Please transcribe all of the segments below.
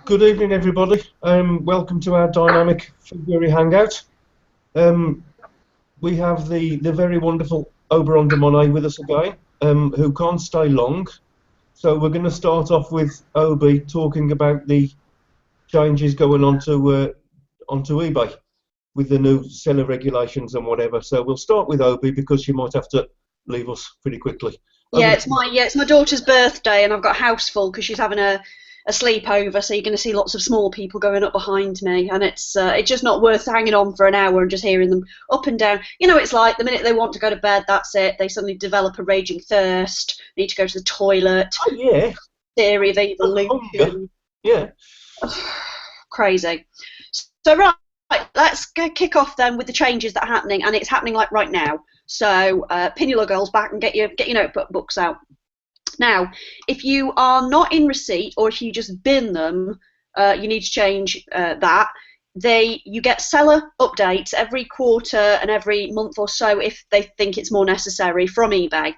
Good evening, everybody. Welcome to our dynamic February Hangout. We have the very wonderful Oberon de Monet with us again, who can't stay long. So we're going to start off with Obi talking about the changes going on to onto eBay with the new seller regulations and whatever. So we'll start with Obi because she might have to leave us pretty quickly. Yeah, it's my daughter's birthday, and I've got a house full because she's having a sleepover. So you're going to see lots of small people going up behind me, and it's just not worth hanging on for an hour and just hearing them up and down. You know, it's like the minute they want to go to bed, that's it. They suddenly develop a raging thirst, need to go to the toilet. Oh yeah. Theory of evolution. Yeah. Crazy. So right, let's kick off then with the changes that are happening, and it's happening like right now. So pin your girls back and get your notebooks out. Now, if you are not in receipt, or if you just bin them, you need to change that. You get seller updates every quarter and every month or so if they think it's more necessary from eBay.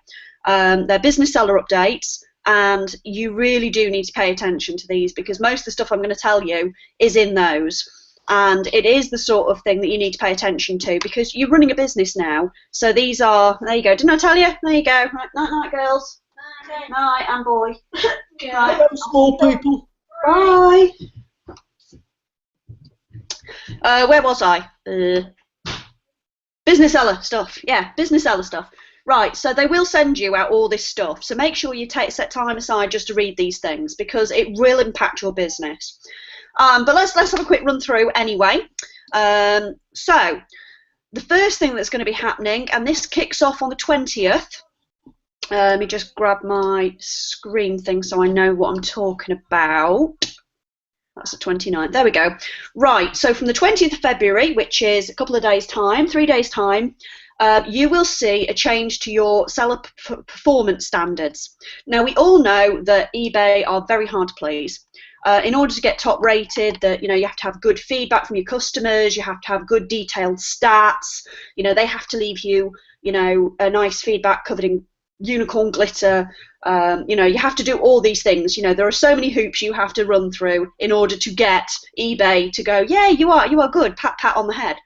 They're business seller updates, and you really do need to pay attention to these because most of the stuff I'm going to tell you is in those. And it is the sort of thing that you need to pay attention to because you're running a business now. So these are, there you go, didn't I tell you? There you go. Right, night, girls. Night, and boy. Right. Hello, small people. Bye. Where was I? Business seller stuff. Yeah, business seller stuff. Right, so they will send you out all this stuff. So make sure you set time aside just to read these things because it will impact your business. But let's have a quick run through anyway. So the first thing that's going to be happening, and this kicks off on the 20th. Let me just grab my screen thing so I know what I'm talking about. That's the 29th. There we go. Right, so from the 20th of February, which is a couple of days' time, 3 days' time, you will see a change to your seller performance standards. Now, we all know that eBay are very hard to please. In order to get top rated, you have to have good feedback from your customers, you have to have good detailed stats, they have to leave you, a nice feedback covered in unicorn glitter, you have to do all these things. There are so many hoops you have to run through in order to get eBay to go, yeah, you are good, pat on the head.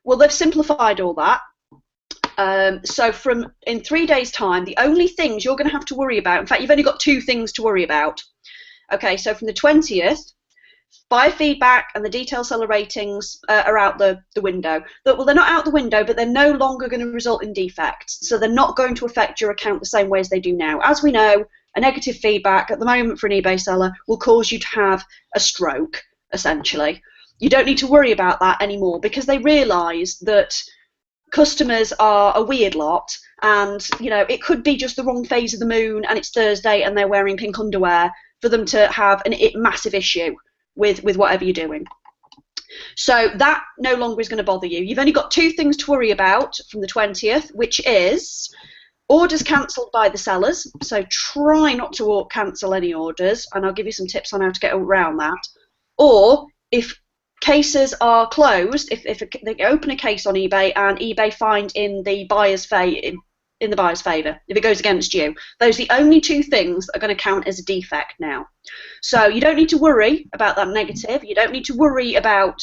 Well, they've simplified all that. So in 3 days' time, the only things you're going to have to worry about, in fact, you've only got 2 things to worry about. Okay, so from the 20th, buyer feedback and the detailed seller ratings are out the window. Well, they're not out the window, but they're no longer going to result in defects. So they're not going to affect your account the same way as they do now. As we know, a negative feedback at the moment for an eBay seller will cause you to have a stroke, essentially. You don't need to worry about that anymore because they realise that customers are a weird lot, and it could be just the wrong phase of the moon and it's Thursday and they're wearing pink underwear for them to have a massive issue with whatever you're doing. So that no longer is going to bother you. You've only got 2 things to worry about from the 20th, which is orders cancelled by the sellers. So try not to cancel any orders, and I'll give you some tips on how to get around that. Or if cases are closed, if they open a case on eBay and eBay find in the buyer's favour, if it goes against you, those are the only 2 things that are going to count as a defect now. So you don't need to worry about that negative. You don't need to worry about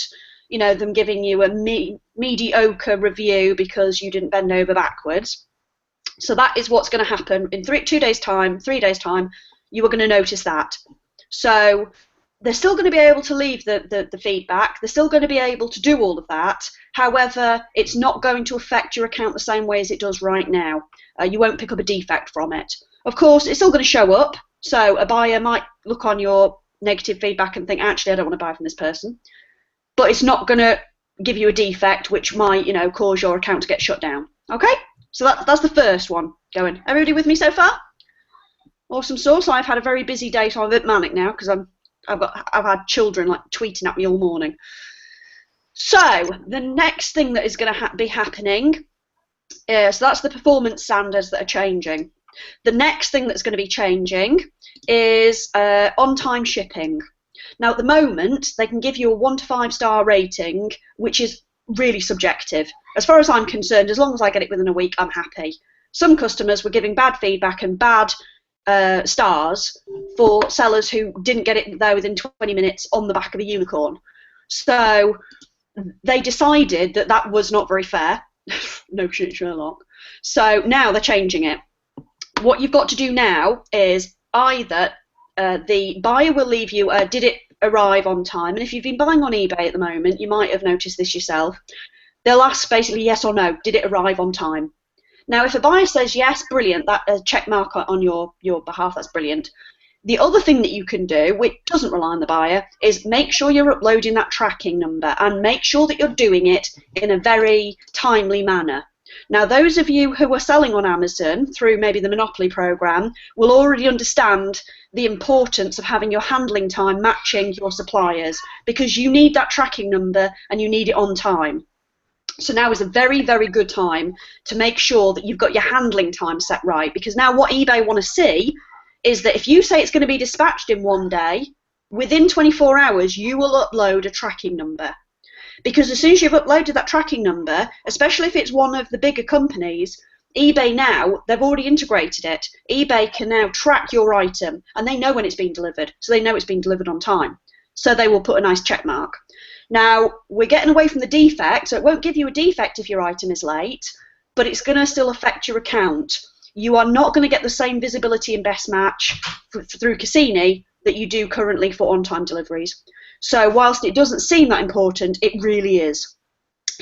them giving you a mediocre review because you didn't bend over backwards. So that is what's going to happen in 2 days' time, 3 days' time. You are going to notice that. So they're still going to be able to leave the feedback. They're still going to be able to do all of that. However, it's not going to affect your account the same way as it does right now. You won't pick up a defect from it. Of course, it's still going to show up. So a buyer might look on your negative feedback and think, actually, I don't want to buy from this person. But it's not going to give you a defect which might, cause your account to get shut down. Okay? So that's the first one going. Everybody with me so far? Awesome sauce. I've had a very busy day, so I'm a bit manic now because I've had children tweeting at me all morning. So the next thing that is going to be happening, so that's the performance standards that are changing. The next thing that's going to be changing is on-time shipping. Now at the moment they can give you a 1 to 5 star rating, which is really subjective. As far as I'm concerned, as long as I get it within a week, I'm happy. Some customers were giving bad feedback and bad stars for sellers who didn't get it there within 20 minutes on the back of a unicorn. So they decided that that was not very fair. No shit, Sherlock. So now they're changing it. What you've got to do now is either the buyer will leave you a did it arrive on time, and if you've been buying on eBay at the moment, you might have noticed this yourself. They'll ask basically yes or no, did it arrive on time? Now, if a buyer says yes, brilliant, that check mark on your behalf, that's brilliant. The other thing that you can do, which doesn't rely on the buyer, is make sure you're uploading that tracking number and make sure that you're doing it in a very timely manner. Now, those of you who are selling on Amazon through maybe the Monopoly program will already understand the importance of having your handling time matching your suppliers, because you need that tracking number and you need it on time. So now is a very, very good time to make sure that you've got your handling time set right, because now what eBay want to see is that if you say it's going to be dispatched in one day, within 24 hours you will upload a tracking number. Because as soon as you've uploaded that tracking number, especially if it's one of the bigger companies, eBay now, they've already integrated it. eBay can now track your item and they know when it's been delivered, so they know it's been delivered on time. So they will put a nice check mark. Now, we're getting away from the defect, so it won't give you a defect if your item is late, but it's going to still affect your account. You are not going to get the same visibility in Best Match through Cassini that you do currently for on-time deliveries. So whilst it doesn't seem that important, it really is.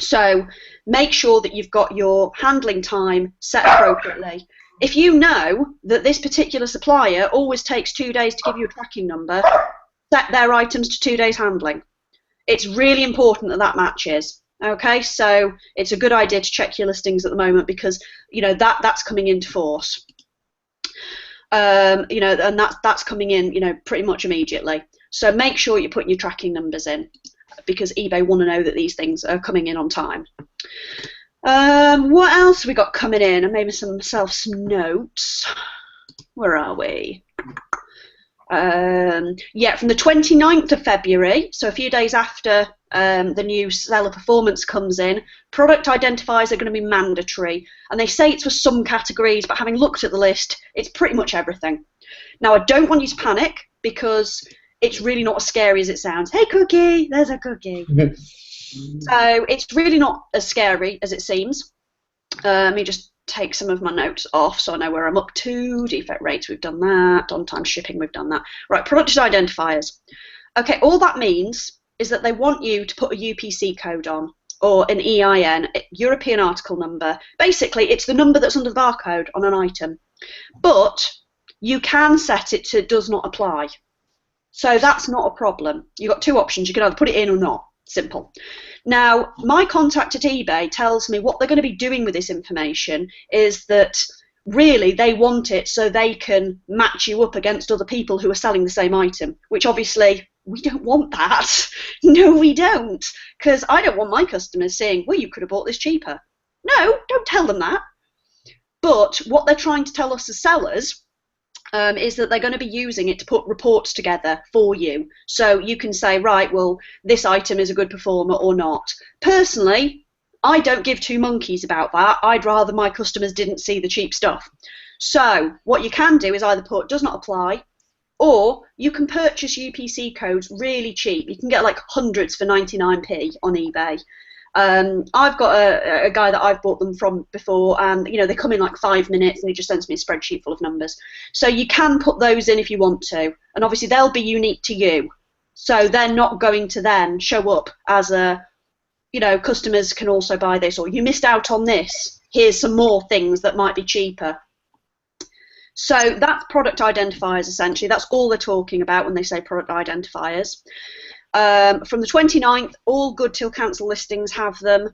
So make sure that you've got your handling time set appropriately. If you know that this particular supplier always takes 2 days to give you a tracking number, set their items to 2 days handling. It's really important that that matches. Okay, so it's a good idea to check your listings at the moment, because you know that's coming into force. You know, and that's coming in, you know, pretty much immediately. So make sure you're putting your tracking numbers in, because eBay want to know that these things are coming in on time. What else have we got coming in? I made myself some notes. Where are we? Yeah, from the 29th of February, so a few days after the new seller performance comes in, product identifiers are going to be mandatory. And they say it's for some categories, but having looked at the list, it's pretty much everything. Now, I don't want you to panic, because it's really not as scary as it sounds. Hey, cookie, there's a cookie. So it's really not as scary as it seems. Let me just take some of my notes off so I know where I'm up to. Defect rates, we've done that. On-time shipping, we've done that. Right, product identifiers. Okay, all that means is that they want you to put a UPC code on, or an EIN, European Article Number. Basically, it's the number that's under the barcode on an item. But you can set it to does not apply. So that's not a problem. You've got two options. You can either put it in or not. Simple. Now, my contact at eBay tells me what they're going to be doing with this information is that really they want it so they can match you up against other people who are selling the same item, which obviously we don't want that. No, we don't, because I don't want my customers saying, well, you could have bought this cheaper. No, don't tell them that. But what they're trying to tell us as sellers is that they're going to be using it to put reports together for you. So you can say, right, well, this item is a good performer or not. Personally, I don't give two monkeys about that. I'd rather my customers didn't see the cheap stuff. So what you can do is either put does not apply, or you can purchase UPC codes really cheap. You can get like hundreds for 99p on eBay. I've got a guy that I've bought them from before, and you know they come in like 5 minutes, and he just sends me a spreadsheet full of numbers. So you can put those in if you want to, and obviously they'll be unique to you. So they're not going to then show up as a, you know, customers can also buy this, or you missed out on this. Here's some more things that might be cheaper. So that's product identifiers essentially. That's all they're talking about when they say product identifiers. From the 29th, all good till cancel listings have them.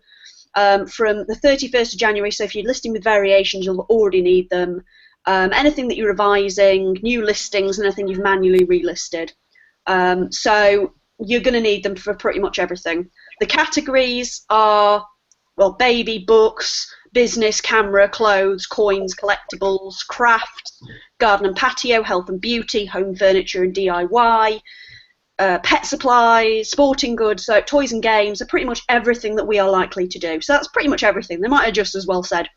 From the 31st of January, so if you're listing with variations, you'll already need them. Anything that you're revising, new listings, and anything you've manually relisted. So you're going to need them for pretty much everything. The categories are, well, baby, books, business, camera, clothes, coins, collectibles, crafts, garden and patio, health and beauty, home furniture and DIY, pet supplies, sporting goods, so toys and games are pretty much everything that we are likely to do. So that's pretty much everything. They might have just as well said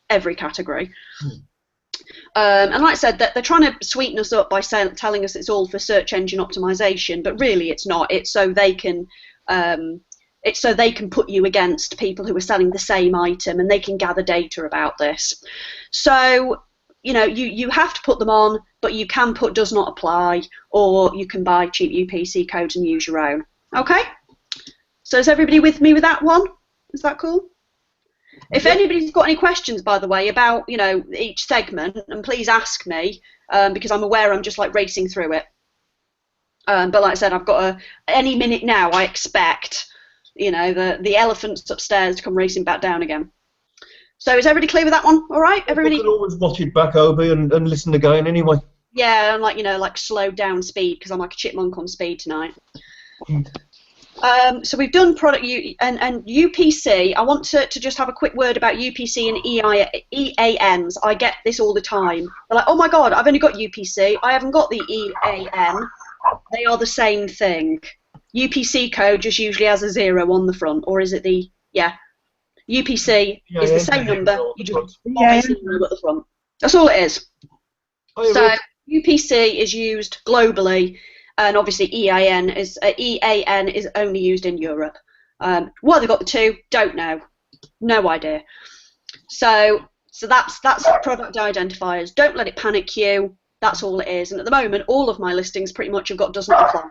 every category. And like I said, that they're trying to sweeten us up by telling us it's all for search engine optimization, but really it's not. It's so they can put you against people who are selling the same item, and they can gather data about this. So you have to put them on, but you can put does not apply, or you can buy cheap UPC codes and use your own. Okay? So is everybody with me with that one? Is that cool? If anybody's got any questions, by the way, about each segment, and please ask me, because I'm aware I'm just like racing through it. But like I said, I've got any minute now. I expect the elephants upstairs to come racing back down again. So is everybody clear with that one? All right, everybody. You can always watch it back, Obi, and listen again anyway. Yeah, and like slowed down speed, because I'm like a chipmunk on speed tonight. So we've done product and UPC. I want to just have a quick word about UPC and EANs. I get this all the time. They're like, oh my God, I've only got UPC. I haven't got the EAN. They are the same thing. UPC code just usually has a 0 on the front, or is it the UPC is the same number. You just pop a 0 at the front. That's all it is. So UPC is used globally. And obviously EAN is only used in Europe. Why they got the two, don't know. No idea. So that's product identifiers. Don't let it panic you. That's all it is. And at the moment, all of my listings pretty much have got does not apply.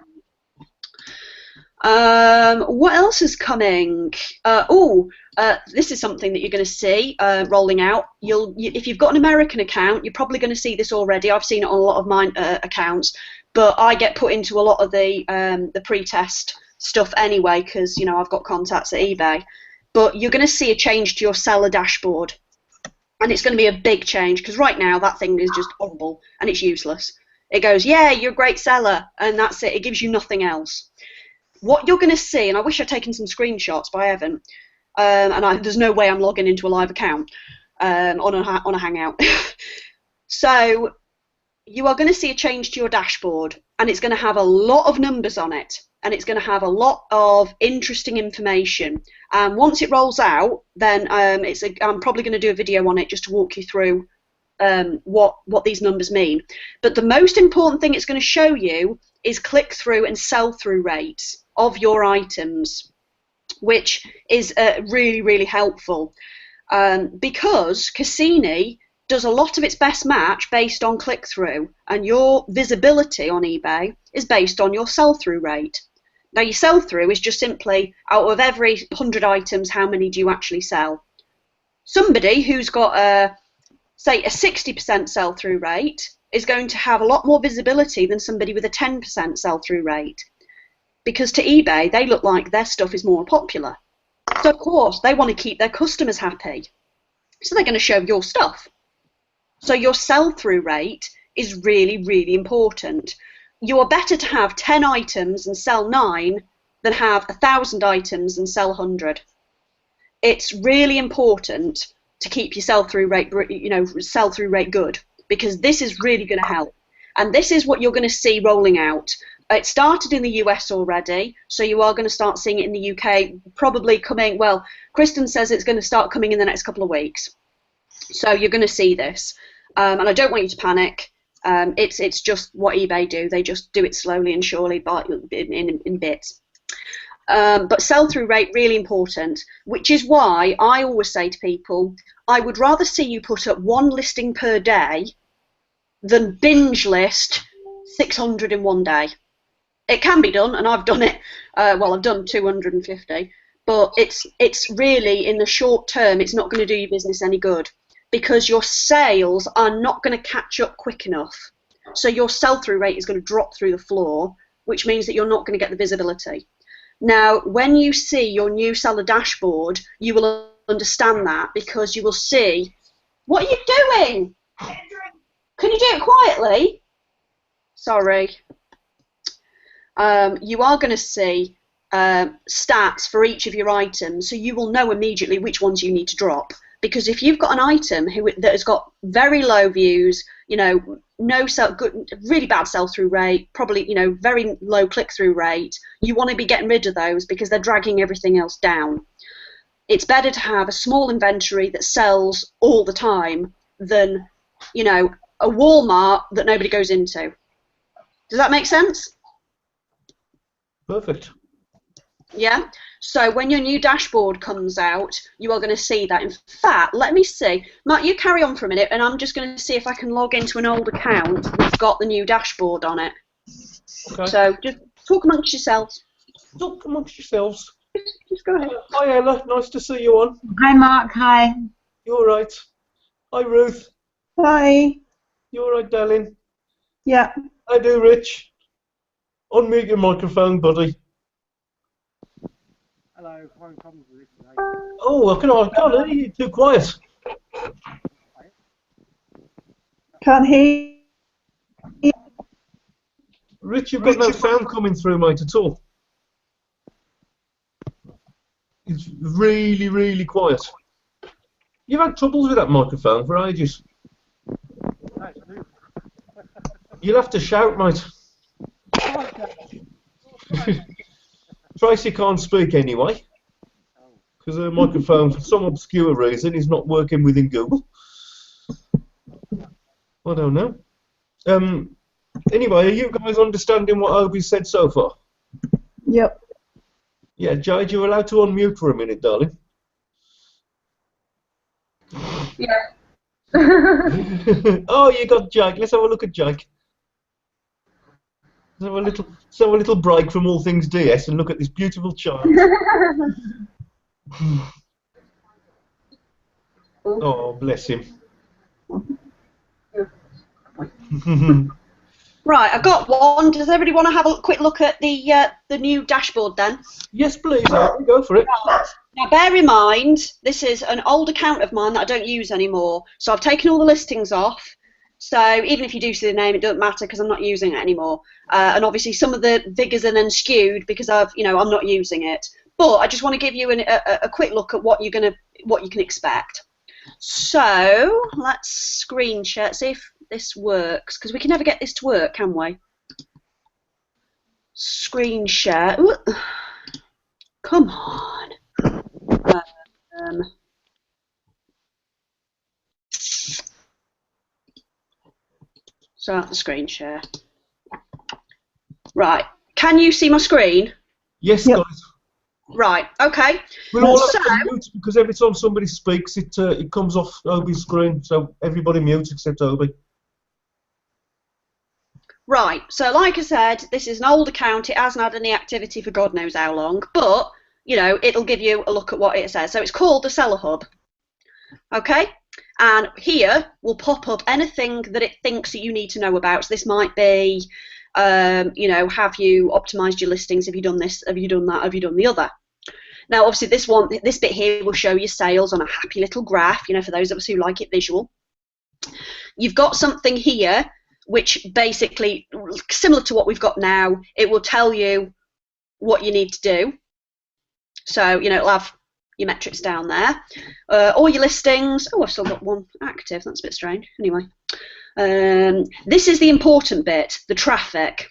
What else is coming? This is something that you're going to see rolling out. If you've got an American account, you're probably going to see this already. I've seen it on a lot of my accounts. But I get put into a lot of the pre-test stuff anyway, because I've got contacts at eBay. But you're going to see a change to your seller dashboard, and it's going to be a big change, because right now that thing is just horrible and it's useless. It goes, yeah, you're a great seller, and that's it. It gives you nothing else. What you're going to see, and I wish I'd taken some screenshots, but I haven't. There's no way I'm logging into a live account on a Hangout. So you are going to see a change to your dashboard, and it's going to have a lot of numbers on it, and it's going to have a lot of interesting information. And once it rolls out, then I'm probably going to do a video on it just to walk you through what these numbers mean. But the most important thing it's going to show you is click-through and sell-through rates of your items, which is really, really helpful, because Cassini does a lot of its best match based on click-through, and your visibility on eBay is based on your sell-through rate. Now, your sell-through is just simply, out of every 100 items, how many do you actually sell? Somebody who's got, say, a 60% sell-through rate is going to have a lot more visibility than somebody with a 10% sell-through rate, because to eBay, they look like their stuff is more popular. So, of course, they want to keep their customers happy. So they're going to show your stuff. So your sell-through rate is really, really important. You are better to have 10 items and sell 9 than have 1,000 items and sell 100. It's really important to keep your sell-through rate, good, because this is really going to help. And this is what you're going to see rolling out. It started in the US already, so you are going to start seeing it in the UK, probably coming, well, Kristen says it's going to start coming in the next couple of weeks. So you're going to see this, and I don't want you to panic. It's just what eBay do. They just do it slowly and surely, but in bits. But sell-through rate, really important, which is why I always say to people, I would rather see you put up 1 listing per day than binge list 600 in 1 day. It can be done, and I've done it. Well, I've done 250, but it's really, in the short term, it's not going to do your business any good, because your sales are not going to catch up quick enough. So your sell-through rate is going to drop through the floor, which means that you're not going to get the visibility. Now, when you see your new seller dashboard, you will understand that, because you will see, what are you doing? Can you do it quietly? Sorry. You are going to see stats for each of your items, so you will know immediately which ones you need to drop. Because if you've got an item that has got very low views, really bad sell-through rate, probably very low click-through rate, you want to be getting rid of those, because they're dragging everything else down. It's better to have a small inventory that sells all the time than a Walmart that nobody goes into. Does that make sense? Perfect. Yeah. So when your new dashboard comes out, you are going to see that. In fact, let me see. Mark, you carry on for a minute, and I'm just going to see if I can log into an old account that's got the new dashboard on it. Okay. So just talk amongst yourselves. Talk amongst yourselves. Just go ahead. Hi Ella, nice to see you on. Hi Mark, hi. You all right? Hi Ruth. Hi. You all right, darling? Yeah. I do, Rich. Unmute your microphone, buddy. Hello, phone problems with this today. Oh, I can't hear you. Too quiet. Can't hear you. Rich, you've got no sound coming through, mate, at all. It's really, really quiet. You've had troubles with that microphone for ages. That's new. You'll have to shout, mate. Tracy can't speak anyway, because her microphone, for some obscure reason, is not working within Google. I don't know. Anyway, are you guys understanding what Obi's said so far? Yep. Yeah, Jade, you're allowed to unmute for a minute, darling. Yeah. Oh, you got Jake. Let's have a look at Jake. Let's have a little break from all things DS and look at this beautiful child. Oh, bless him. Right, I've got one. Does everybody want to have a quick look at the new dashboard then? Yes, please. Go for it. Right. Now, bear in mind, this is an old account of mine that I don't use anymore. So I've taken all the listings off. So even if you do see the name, it doesn't matter because I'm not using it anymore. And obviously, some of the figures are then skewed because I'm not using it. But I just want to give you a quick look at what you can expect. So let's screen share, see if this works, because we can never get this to work, can we? Screen share. Ooh. Come on. Start the screen share. Right. Can you see my screen? Yes, Yep. guys. Right. Okay. We'll all have to mute because every time somebody speaks, it comes off Obi's screen. So everybody mutes except Obi. Right, so like I said, this is an old account. It hasn't had any activity for God knows how long, but, it'll give you a look at what it says. So it's called the Seller Hub, okay? And here will pop up anything that it thinks that you need to know about. So this might be, have you optimized your listings? Have you done this? Have you done that? Have you done the other? Now, obviously, this bit here will show you sales on a happy little graph, for those of us who like it visual. You've got something here which basically, similar to what we've got now, it will tell you what you need to do. So, it'll have your metrics down there. All your listings. Oh, I've still got one active. That's a bit strange. Anyway, this is the important bit, the traffic.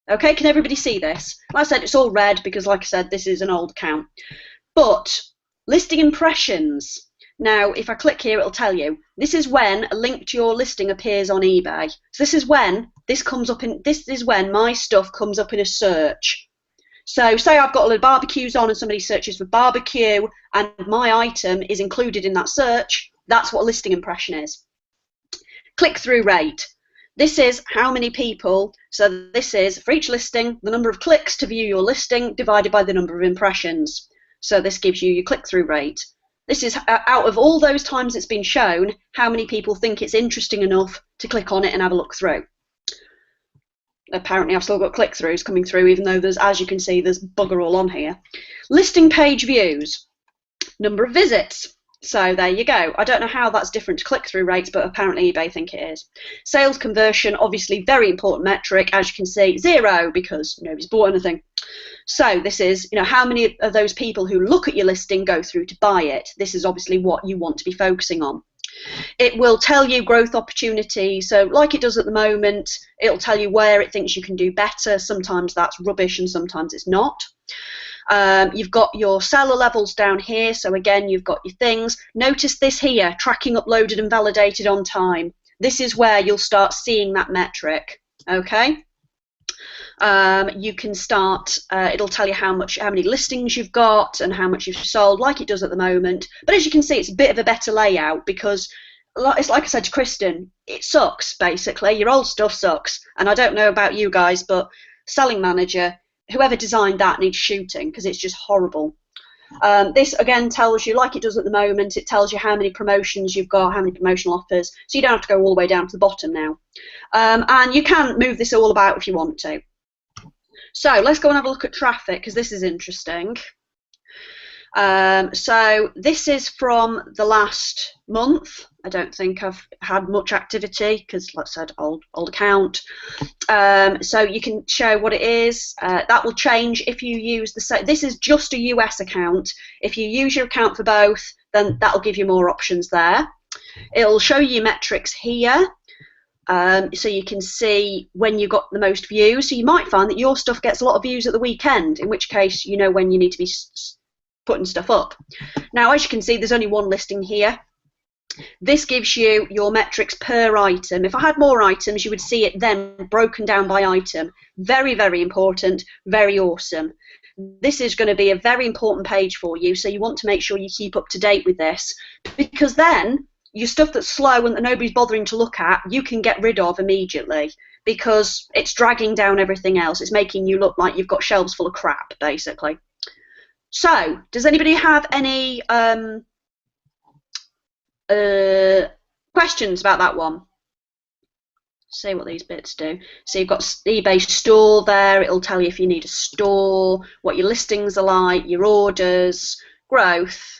Okay, can everybody see this? Like I said, it's all red because, like I said, this is an old account. But listing impressions. Now, if I click here, it'll tell you. This is when a link to your listing appears on eBay. So this is when my stuff comes up in a search. So say I've got a little barbecues on and somebody searches for barbecue and my item is included in that search, that's what a listing impression is. Click-through rate. This is how many people, so this is for each listing, the number of clicks to view your listing divided by the number of impressions. So this gives you your click-through rate. This is out of all those times it's been shown, how many people think it's interesting enough to click on it and have a look through. Apparently I've still got click-throughs coming through, even though there's, as you can see, there's bugger all on here. Listing page views, number of visits. So there you go. I don't know how that's different to click-through rates, but apparently eBay think it is. Sales conversion, obviously very important metric. As you can see, 0 because nobody's bought anything. So this is, how many of those people who look at your listing go through to buy it. This is obviously what you want to be focusing on. It will tell you growth opportunity. So like it does at the moment, it'll tell you where it thinks you can do better. Sometimes that's rubbish and sometimes it's not. You've got your seller levels down here. So again, you've got your things. Notice this here, tracking uploaded and validated on time. this is where you'll start seeing that metric. Okay. You can start, it'll tell you how many listings you've got and how much you've sold, like it does at the moment. But as you can see, it's a bit of a better layout because, it's like I said to Kristen, it sucks, basically. Your old stuff sucks. And I don't know about you guys, but Selling Manager, whoever designed that needs shooting because it's just horrible. This, again, tells you, like it does at the moment, it tells you how many promotions you've got, how many promotional offers, so you don't have to go all the way down to the bottom now. And you can move this all about if you want to. So let's go and have a look at traffic because this is interesting. So this is from the last month. I don't think I've had much activity because, like I said, old account. So you can show what it is. That will change if you use the. This is just a US account. If you use your account for both, then that'll give you more options there. It'll show you metrics here. So you can see when you got the most views. So you might find that your stuff gets a lot of views at the weekend, in which case you know when you need to be putting stuff up. Now, as you can see, there's only one listing here. This gives you your metrics per item. If I had more items, you would see it then broken down by item. Very, very important, very awesome. This is going to be a very important page for you, so you want to make sure you keep up to date with this, because then your stuff that's slow and that nobody's bothering to look at, you can get rid of immediately because it's dragging down everything else. It's making you look like you've got shelves full of crap, basically. So, does anybody have any questions about that one? See what these bits do. So you've got eBay store there. It'll tell you if you need a store, what your listings are like, your orders, growth.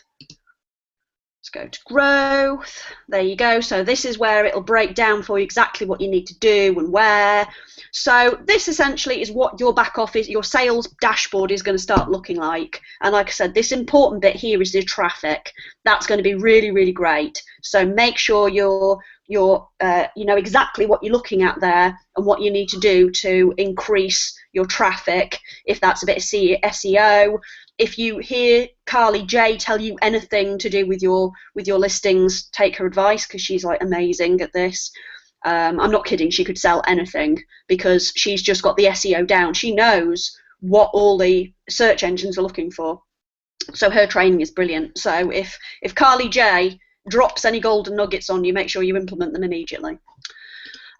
Go to growth. There you go. So this is where it'll break down for you exactly what you need to do and where. So this essentially is what your back office, your sales dashboard is going to start looking like. And like I said, this important bit here is the traffic. That's going to be really, really great. So make sure you know exactly what you're looking at there and what you need to do to increase your traffic. If that's a bit of SEO. If you hear Carly J tell you anything to do with your listings, take her advice because she's like amazing at this. I'm not kidding, she could sell anything because she's just got the SEO down. She knows what all the search engines are looking for. So her training is brilliant. So if Carly J drops any golden nuggets on you, make sure you implement them immediately.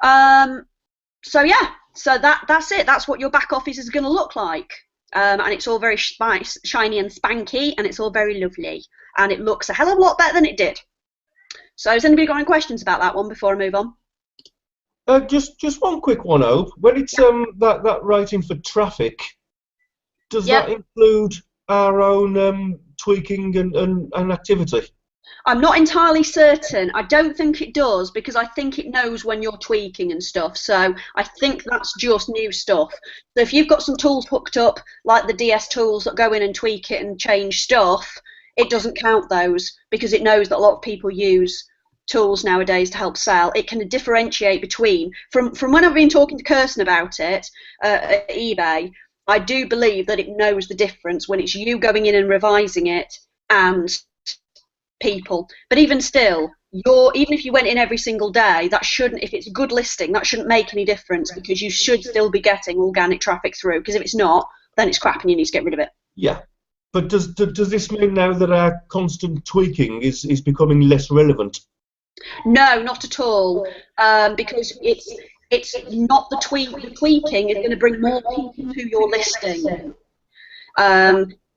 So yeah, so that's it. That's what your back office is going to look like. And it's all very shiny and spanky, and it's all very lovely, and it looks a hell of a lot better than it did. So has anybody got any questions about that one before I move on? Just one quick one, Hope. When it's that writing for traffic, does that include our own tweaking and activity? I'm not entirely certain. I don't think it does because I think it knows when you're tweaking and stuff. So I think that's just new stuff. So if you've got some tools hooked up, like the DS tools that go in and tweak it and change stuff, it doesn't count those because it knows that a lot of people use tools nowadays to help sell. It can differentiate between, from when I've been talking to Kirsten about it at eBay, I do believe that it knows the difference when it's you going in and revising it and people. But even still, even if you went in every single day, that shouldn't, if it's a good listing, that shouldn't make any difference because you should still be getting organic traffic through, because if it's not, then it's crap and you need to get rid of it. Yeah. But does this mean now that our constant tweaking is becoming less relevant? No, not at all, because it's not the tweaking is going to bring more people to your listing.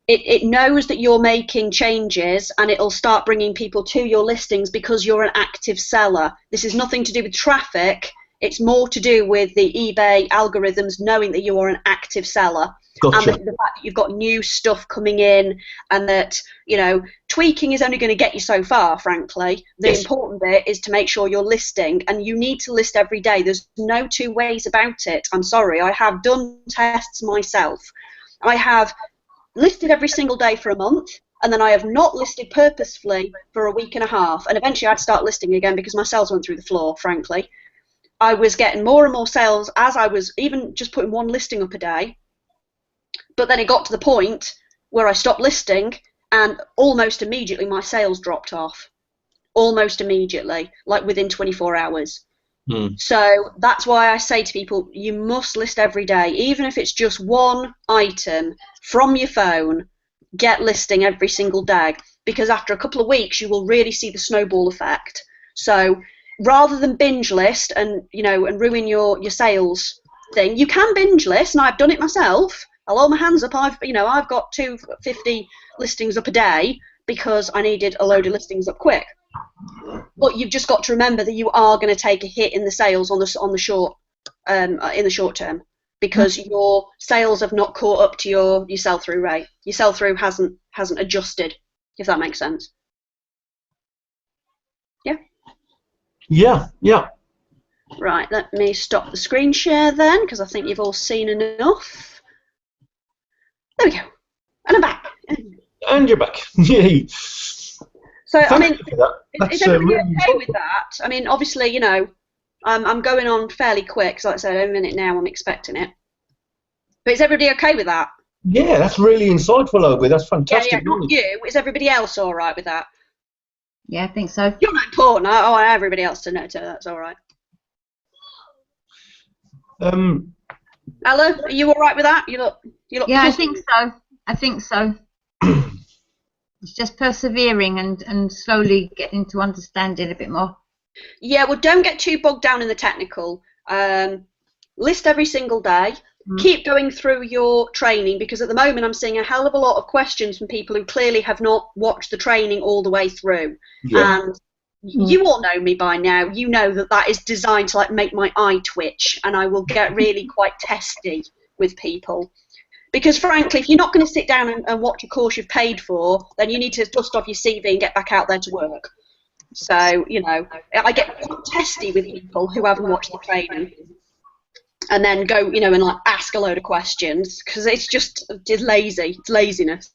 It knows that you're making changes and it'll start bringing people to your listings because you're an active seller. This is nothing to do with traffic. It's more to do with the eBay algorithms knowing that you are an active seller. Gotcha. And the fact that you've got new stuff coming in, and that, you know, tweaking is only going to get you so far, frankly. The important bit is to make sure you're listing, and you need to list every day. There's no two ways about it. I'm sorry, I have done tests myself. I have listed every single day for a month, and then I have not listed purposefully for a week and a half, and eventually I'd start listing again because my sales went through the floor, frankly. I was getting more and more sales as I was even just putting one listing up a day, but then it got to the point where I stopped listing and almost immediately my sales dropped off. Almost immediately, like within 24 hours. Mm. So that's why I say to people, you must list every day, even if it's just one item from your phone. Get listing every single day, because after a couple of weeks you will really see the snowball effect. So rather than binge list and and ruin your sales thing, you can binge list, and I've done it myself. I'll hold my hands up. I've got 250 listings up a day because I needed a load of listings up quick. But you've just got to remember that you are going to take a hit in the sales on the short in the short term, because your sales have not caught up to your sell-through rate. Your sell-through hasn't adjusted, if that makes sense. Yeah? Yeah, yeah. Right, let me stop the screen share then, because I think you've all seen enough. There we go. And I'm back. And you're back. Yay. So, Thank I mean, you for that. is That's everybody really okay with that? I mean, obviously, I'm going on fairly quick, so like I said, every minute now I'm expecting it. But is everybody okay with that? Yeah, that's really insightful, Obi. That's Yeah, fantastic. not you. Is everybody else all right with that? Yeah, I think so. You're not important. I want everybody else to know too. That's all right. Ella, are you all right with that? You look. Yeah, I think so. I think so. It's just persevering and slowly getting to understand it a bit more. Yeah, well, don't get too bogged down in the technical. List every single day. Keep going through your training, because at the moment I'm seeing a hell of a lot of questions from people who clearly have not watched the training all the way through. Yeah. And you all know me by now. You know that is designed to make my eye twitch, and I will get really quite testy with people. Because frankly, if you're not going to sit down and watch a course you've paid for, then you need to dust off your CV and get back out there to work. So, I get quite testy with people who haven't watched the training, and then go, and ask a load of questions, because it's lazy. It's laziness.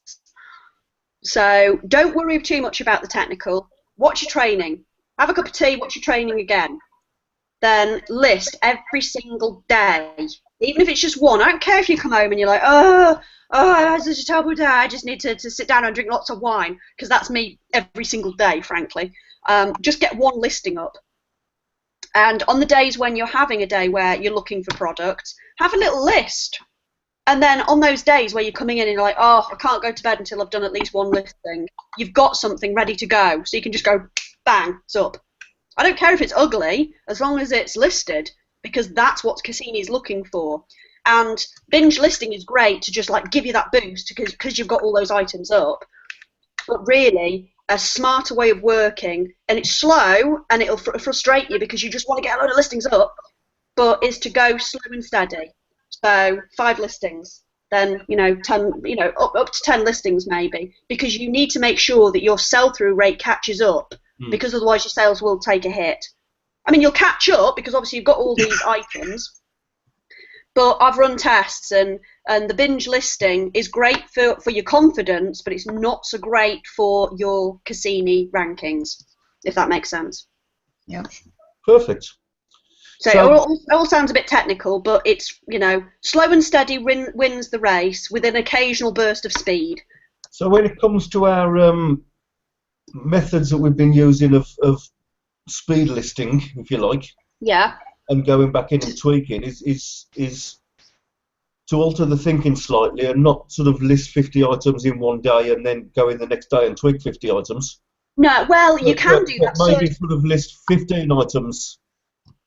So don't worry too much about the technical. Watch your training. Have a cup of tea, watch your training again. Then list every single day. Even if it's just one. I don't care if you come home and you're like, oh, it's such a terrible day. I just need to sit down and drink lots of wine, because that's me every single day, frankly. Just get one listing up. And on the days when you're having a day where you're looking for products, have a little list. And then on those days where you're coming in and you're like, oh, I can't go to bed until I've done at least one listing, you've got something ready to go. So you can just go, bang, it's up. I don't care if it's ugly, as long as it's listed, because that's what Cassini's looking for. And binge listing is great to just give you that boost, because you've got all those items up. But really, a smarter way of working, and it's slow and it'll frustrate you because you just want to get a load of listings up, but is to go slow and steady. So 5 listings, then 10, up to 10 listings maybe, because you need to make sure that your sell-through rate catches up, because otherwise your sales will take a hit. I mean, you'll catch up because obviously you've got all these items, but I've run tests, and the binge listing is great for your confidence, but it's not so great for your Cassini rankings, if that makes sense. Yeah. Perfect. So it all sounds a bit technical, but it's, slow and steady wins the race, with an occasional burst of speed. So when it comes to our methods that we've been using of speed listing, if you like, Yeah. and going back in and tweaking, is to alter the thinking slightly and not sort of list 50 items in one day and then go in the next day and tweak 50 items. No, well, you can do that. Maybe sort of list 15 items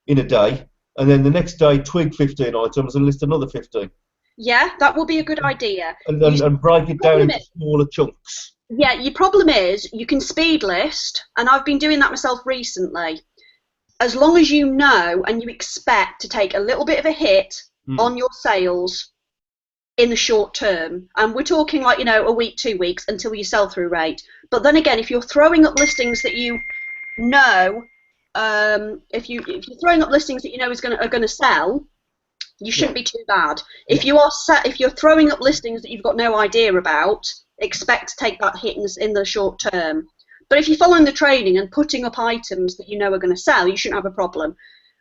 in a day, and then the next day tweak 15 items and list another 15. Yeah, that will be a good idea. And break it down into smaller chunks. Yeah, your problem is you can speed list, and I've been doing that myself recently. As long as you know and you expect to take a little bit of a hit on your sales in the short term, and we're talking a week, 2 weeks until your sell-through rate. But then again, if you're throwing up listings that you know, if you're throwing up listings that you know are going to sell, you shouldn't be too bad. If you're throwing up listings that you've got no idea about, expect to take that hit in the short term. But if you're following the training and putting up items that you know are going to sell, you shouldn't have a problem.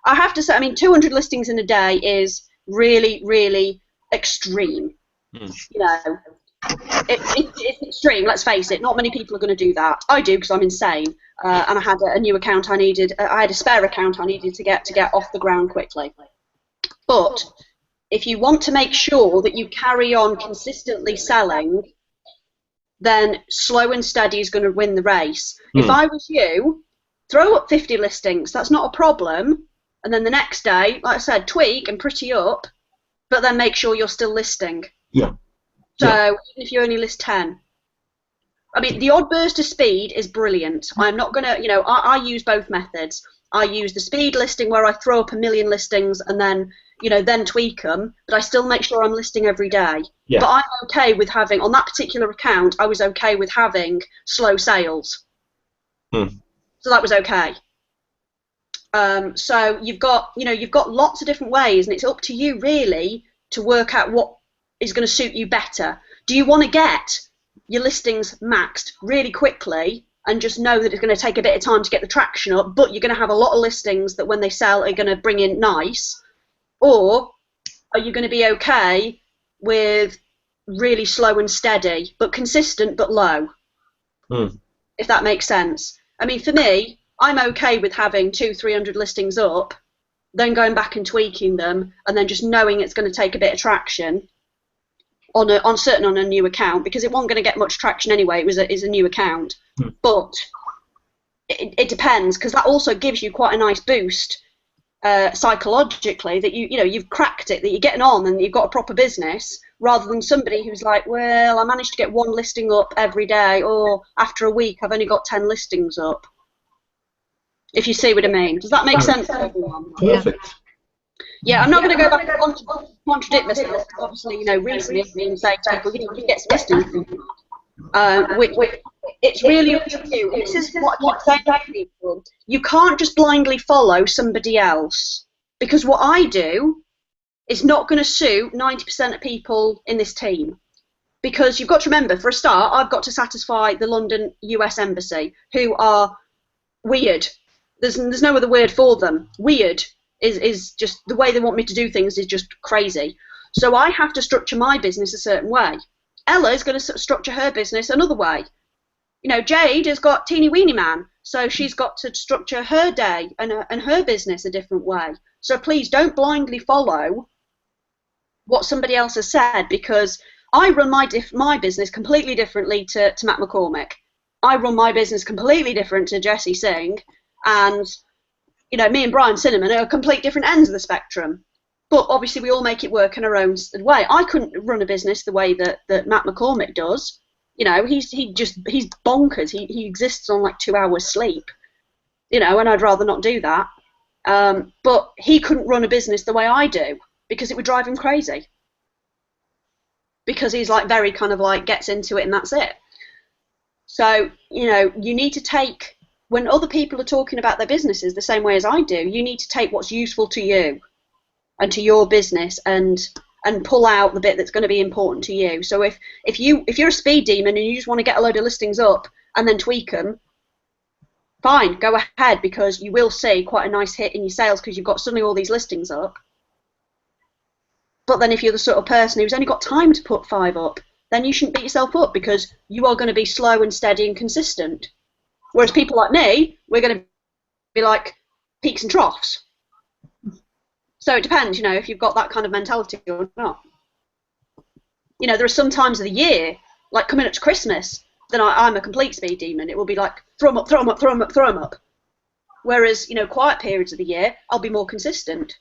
I have to say, 200 listings in a day is really, really extreme. It's extreme, let's face it. Not many people are going to do that. I do because I'm insane, and I had a new account I needed. I had a spare account I needed to get off the ground quickly. But if you want to make sure that you carry on consistently selling, then slow and steady is going to win the race. If I was you, throw up 50 listings. That's not a problem. And then the next day, like I said, tweak and pretty up, but then make sure you're still listing. Yeah. So even if you only list 10. I mean, the odd burst of speed is brilliant. I'm not going to, I use both methods. I use the speed listing where I throw up 1 million listings and then, then tweak them, but I still make sure I'm listing every day. Yeah. But I'm okay with having, on that particular account, I was okay with having slow sales. So that was okay. So you've got lots of different ways, and it's up to you really to work out what is going to suit you better. Do you want to get your listings maxed really quickly and just know that it's going to take a bit of time to get the traction up, but you're going to have a lot of listings that when they sell are going to bring in nice? Or are you going to be okay with really slow and steady, but consistent but low? If that makes sense. I mean, for me, I'm okay with having 200-300 listings up, then going back and tweaking them, and then just knowing it's going to take a bit of traction on a new account, because it wasn't going to get much traction anyway. It's a new account, but it depends, because that also gives you quite a nice boost psychologically that you've cracked it, that you're getting on and you've got a proper business, rather than somebody who's like, well, I managed to get 1 listing up every day, or after a week I've only got 10 listings up. If you see what I mean. Does that make sense to everyone? Perfect. Yeah, I'm not going to go back and contradict myself, because obviously, recently I've been saying to people, you get some listings. It's really up to you. This is what I keep saying to people. You can't just blindly follow somebody else, because what I do is not going to suit 90% of people in this team. Because you've got to remember, for a start, I've got to satisfy the London US Embassy, who are weird. There's no other word for them. Weird is just the way they want me to do things is just crazy. So I have to structure my business a certain way. Ella is going to structure her business another way. Jade has got Teeny Weeny Man, so she's got to structure her day and her business a different way. So please don't blindly follow what somebody else has said, because I run my business completely differently to Matt McCormick. I run my business completely different to Jesse Singh, and me and Brian Cinnamon are complete different ends of the spectrum. But obviously we all make it work in our own way. I couldn't run a business the way that Matt McCormick does. He's bonkers. He exists on like 2 hours sleep. And I'd rather not do that. But he couldn't run a business the way I do, because it would drive him crazy. Because he's like very kind of like gets into it and that's it. So, you need to take, when other people are talking about their businesses the same way as I do, you need to take what's useful to you and to your business and pull out the bit that's going to be important to you. So if you're a speed demon and you just want to get a load of listings up and then tweak them, fine, go ahead, because you will see quite a nice hit in your sales because you've got suddenly all these listings up. But then if you're the sort of person who's only got time to put 5 up, then you shouldn't beat yourself up, because you are going to be slow and steady and consistent. Whereas people like me, we're going to be like peaks and troughs. So it depends, if you've got that kind of mentality or not. There are some times of the year, like coming up to Christmas, then I'm a complete speed demon. It will be like throw 'em up, throw 'em up, throw 'em up, throw 'em up. Whereas, quiet periods of the year, I'll be more consistent.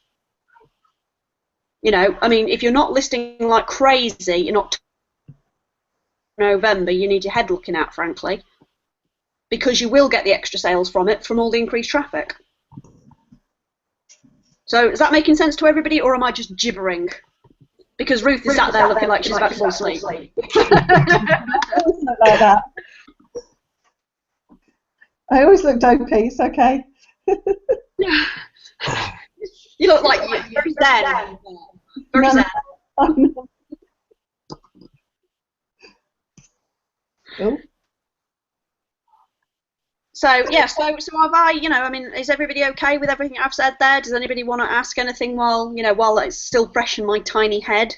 If you're not listing like crazy in October, November, you need your head looking at, frankly, because you will get the extra sales from it, from all the increased traffic. So is that making sense to everybody, or am I just gibbering? Because Ruth is sat there looking like she's about to fall asleep. Like that. I always look dopey, it's okay. You look like you're very zen. Very zen. Oh. So yeah, so have I, is everybody okay with everything I've said there? Does anybody want to ask anything while it's still fresh in my tiny head?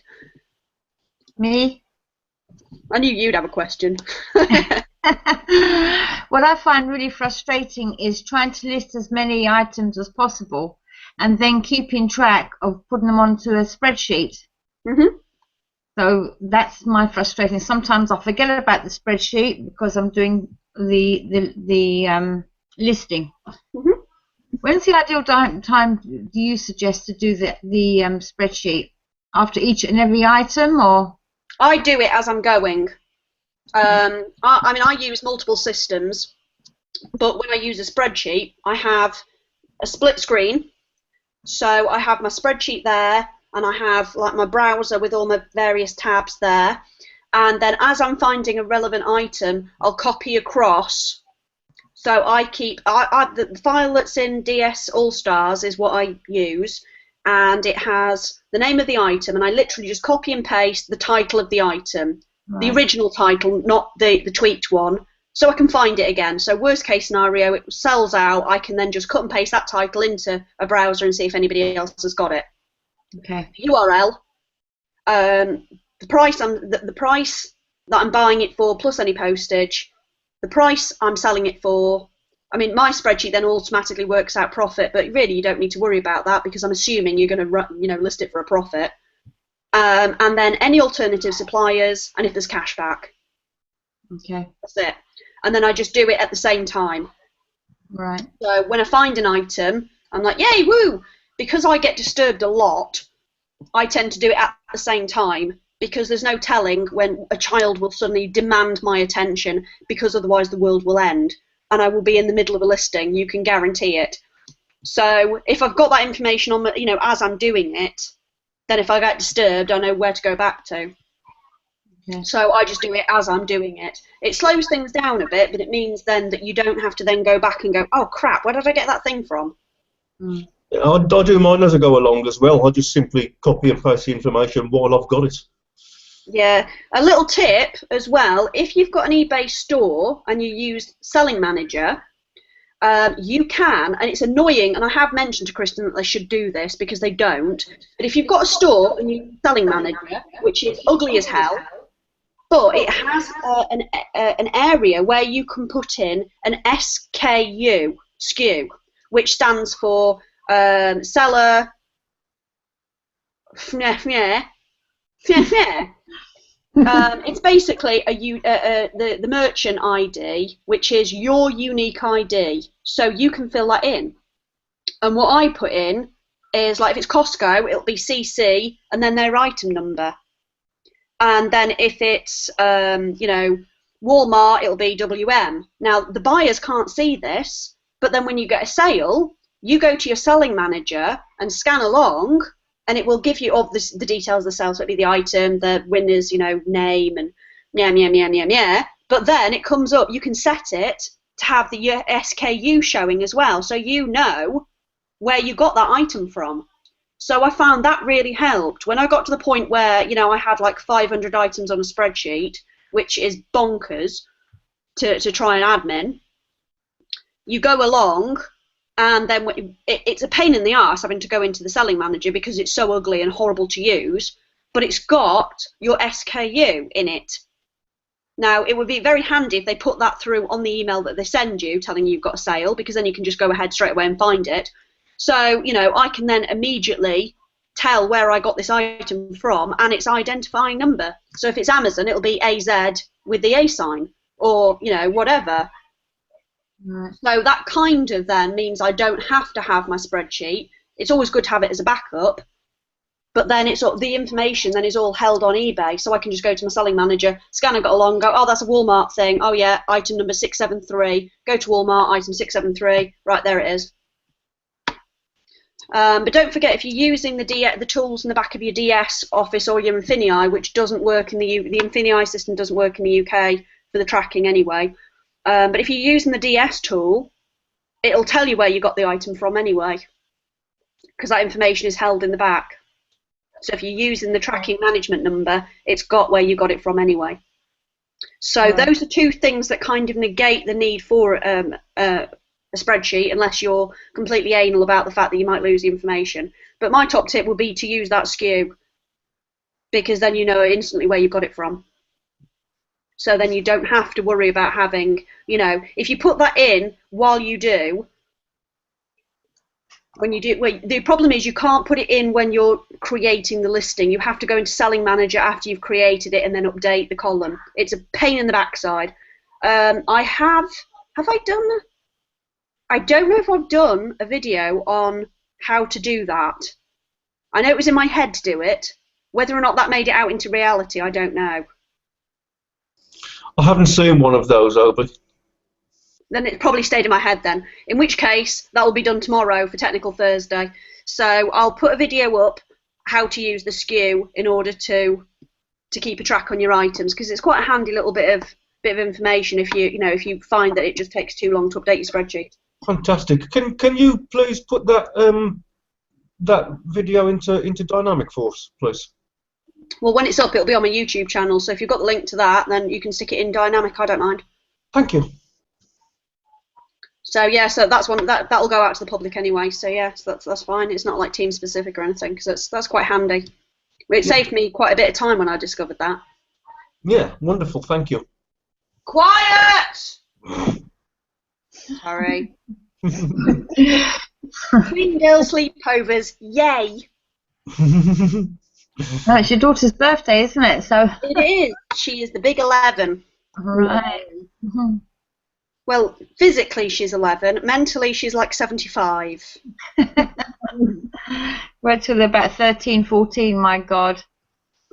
Me? I knew you'd have a question. What I find really frustrating is trying to list as many items as possible and then keeping track of putting them onto a spreadsheet. Mhm. So that's my frustration. Sometimes I forget about the spreadsheet because I'm doing the listing. Mhm. When's the ideal time do you suggest to do the spreadsheet? After each and every item, or? I do it as I'm going. I mean, I use multiple systems, but when I use a spreadsheet, I have a split screen. So I have my spreadsheet there, and I have like my browser with all my various tabs there. And then as I'm finding a relevant item, I'll copy across. So I keep the file that's in DS All Stars is what I use, and it has the name of the item, and I literally just copy and paste the title of the item, the original title, not the tweaked one, so I can find it again. So worst case scenario, it sells out, I can then just cut and paste that title into a browser and see if anybody else has got it. Okay. URL, the price that I'm buying it for plus any postage, the price I'm selling it for. I mean, my spreadsheet then automatically works out profit, but really you don't need to worry about that because I'm assuming you're going to, list it for a profit. And then any alternative suppliers, and if there's cash back. Okay. That's it. And then I just do it at the same time. Right. So when I find an item, I'm like, yay, woo! Because I get disturbed a lot, I tend to do it at the same time because there's no telling when a child will suddenly demand my attention because otherwise the world will end and I will be in the middle of a listing. You can guarantee it. So if I've got that information on, as I'm doing it, then if I get disturbed, I know where to go back to. Okay. So I just do it as I'm doing it. It slows things down a bit, but it means then that you don't have to then go back and go, oh crap, where did I get that thing from? Mm. I do mine as I go along as well. I just simply copy and paste the information while I've got it. Yeah, a little tip as well, if you've got an eBay store and you use Selling Manager, you can, and it's annoying, and I have mentioned to Kristen that they should do this because they don't, but if you've got a store and you use Selling Manager, which is ugly as hell, but it has an area where you can put in an SKU, which stands for seller, it's basically the merchant ID, which is your unique ID, so you can fill that in. And what I put in is, like, if it's Costco, it'll be CC and then their item number. And then if it's Walmart, it'll be WM. Now the buyers can't see this, but then when you get a sale, you go to your Selling Manager and scan along, and it will give you all the details of the sale. So it'll be the item, the winner's, name, and yeah. But then it comes up, you can set it to have the SKU showing as well, so you know where you got that item from. So I found that really helped. When I got to the point where, I had like 500 items on a spreadsheet, which is bonkers to try and admin, you go along, and then it's a pain in the arse having to go into the Selling Manager because it's so ugly and horrible to use, but it's got your SKU in it. Now, it would be very handy if they put that through on the email that they send you telling you you've got a sale, because then you can just go ahead straight away and find it. So, I can then immediately tell where I got this item from and its identifying number. So if it's Amazon, it'll be AZ with the A sign, or, whatever. Right. So that kind of then means I don't have to have my spreadsheet. It's always good to have it as a backup, but then it's all, the information then is all held on eBay, so I can just go to my Selling Manager, scan and go along, go, oh, that's a Walmart thing. Oh, yeah, item number 673. Go to Walmart, item 673. Right, there it is. But don't forget, if you're using the tools in the back of your DS Office or your Infinii, which doesn't work in the Infinii system doesn't work in the UK for the tracking anyway. But if you're using the DS tool, it'll tell you where you got the item from anyway, because that information is held in the back. So if you're using the tracking management number, it's got where you got it from anyway. So right. Those are two things that kind of negate the need for a spreadsheet, unless you're completely anal about the fact that you might lose the information. But my top tip would be to use that SKU, because then you know instantly where you got it from. So then you don't have to worry about having, if you put that in while you do, well, the problem is you can't put it in when you're creating the listing. You have to go into Selling Manager after you've created it and then update the column. It's a pain in the backside. Have I done? I don't know if I've done a video on how to do that. I know it was in my head to do it. Whether or not that made it out into reality, I don't know. I haven't seen one of those, Obi. Then it probably stayed in my head then. In which case, that will be done tomorrow for Technical Thursday. So I'll put a video up how to use the SKU in order to keep a track on your items, because it's quite a handy little bit of information if you find that it just takes too long to update your spreadsheet. Fantastic. Can you please put that that video into Dynamic for us, please? Well, when it's up, it'll be on my YouTube channel. So if you've got the link to that, then you can stick it in Dynamic. I don't mind. Thank you. So yeah, so that's one that'll go out to the public anyway. So yeah, so that's fine. It's not like team specific or anything, because that's quite handy. It saved me quite a bit of time when I discovered that. Yeah, wonderful. Thank you. Quiet. Sorry. Twin girl sleepovers, yay! No, it's your daughter's birthday, isn't it? So It is. She is the big 11. right. Mm-hmm. Well, physically she's 11. Mentally she's like 75. Wait till they're about 13, 14, my God.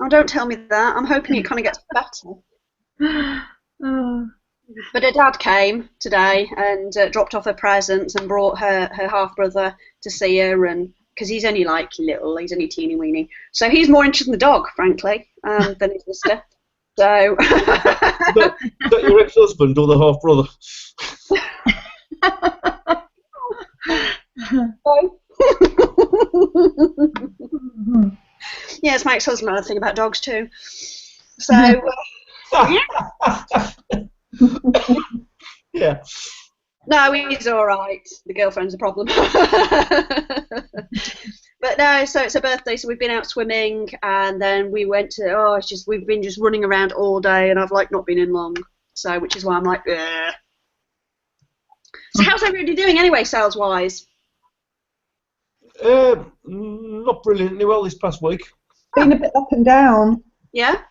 Oh, don't tell me that. I'm hoping it kind of gets better. Oh. But her dad came today and dropped off her presents and brought her half-brother to see her, and because he's only like little, he's only teeny weeny. So he's more interested in the dog, frankly, than his sister. So. Is that your ex-husband or the half-brother? Yeah, it's my ex-husband. I think about dogs too. So, yeah. Yeah. No, he's all right. The girlfriend's a problem. But no, so it's her birthday, so we've been out swimming, and then we went to. We've been just running around all day, and I've like not been in long. So, which is why I'm like, ugh. So how's everybody doing anyway, sales-wise? Not brilliantly well this past week. Been a bit up and down. Yeah.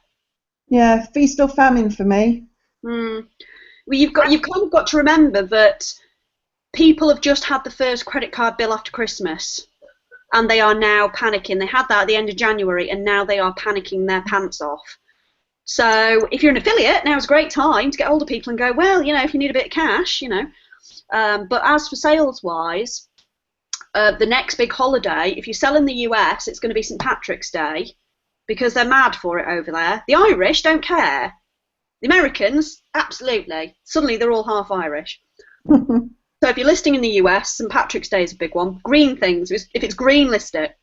Yeah, feast or famine for me. Well, you've kind of got to remember that people have just had the first credit card bill after Christmas, and they are now panicking. They had that at the end of January, and now they are panicking their pants off. So if you're an affiliate, now's a great time to get older people and go, well, if you need a bit of cash, But as for sales-wise, the next big holiday, if you sell in the US, it's going to be St. Patrick's Day, because they're mad for it over there. The Irish don't care. The Americans, absolutely. Suddenly they're all half Irish. So if you're listing in the US, St. Patrick's Day is a big one. Green things, if it's green, list it.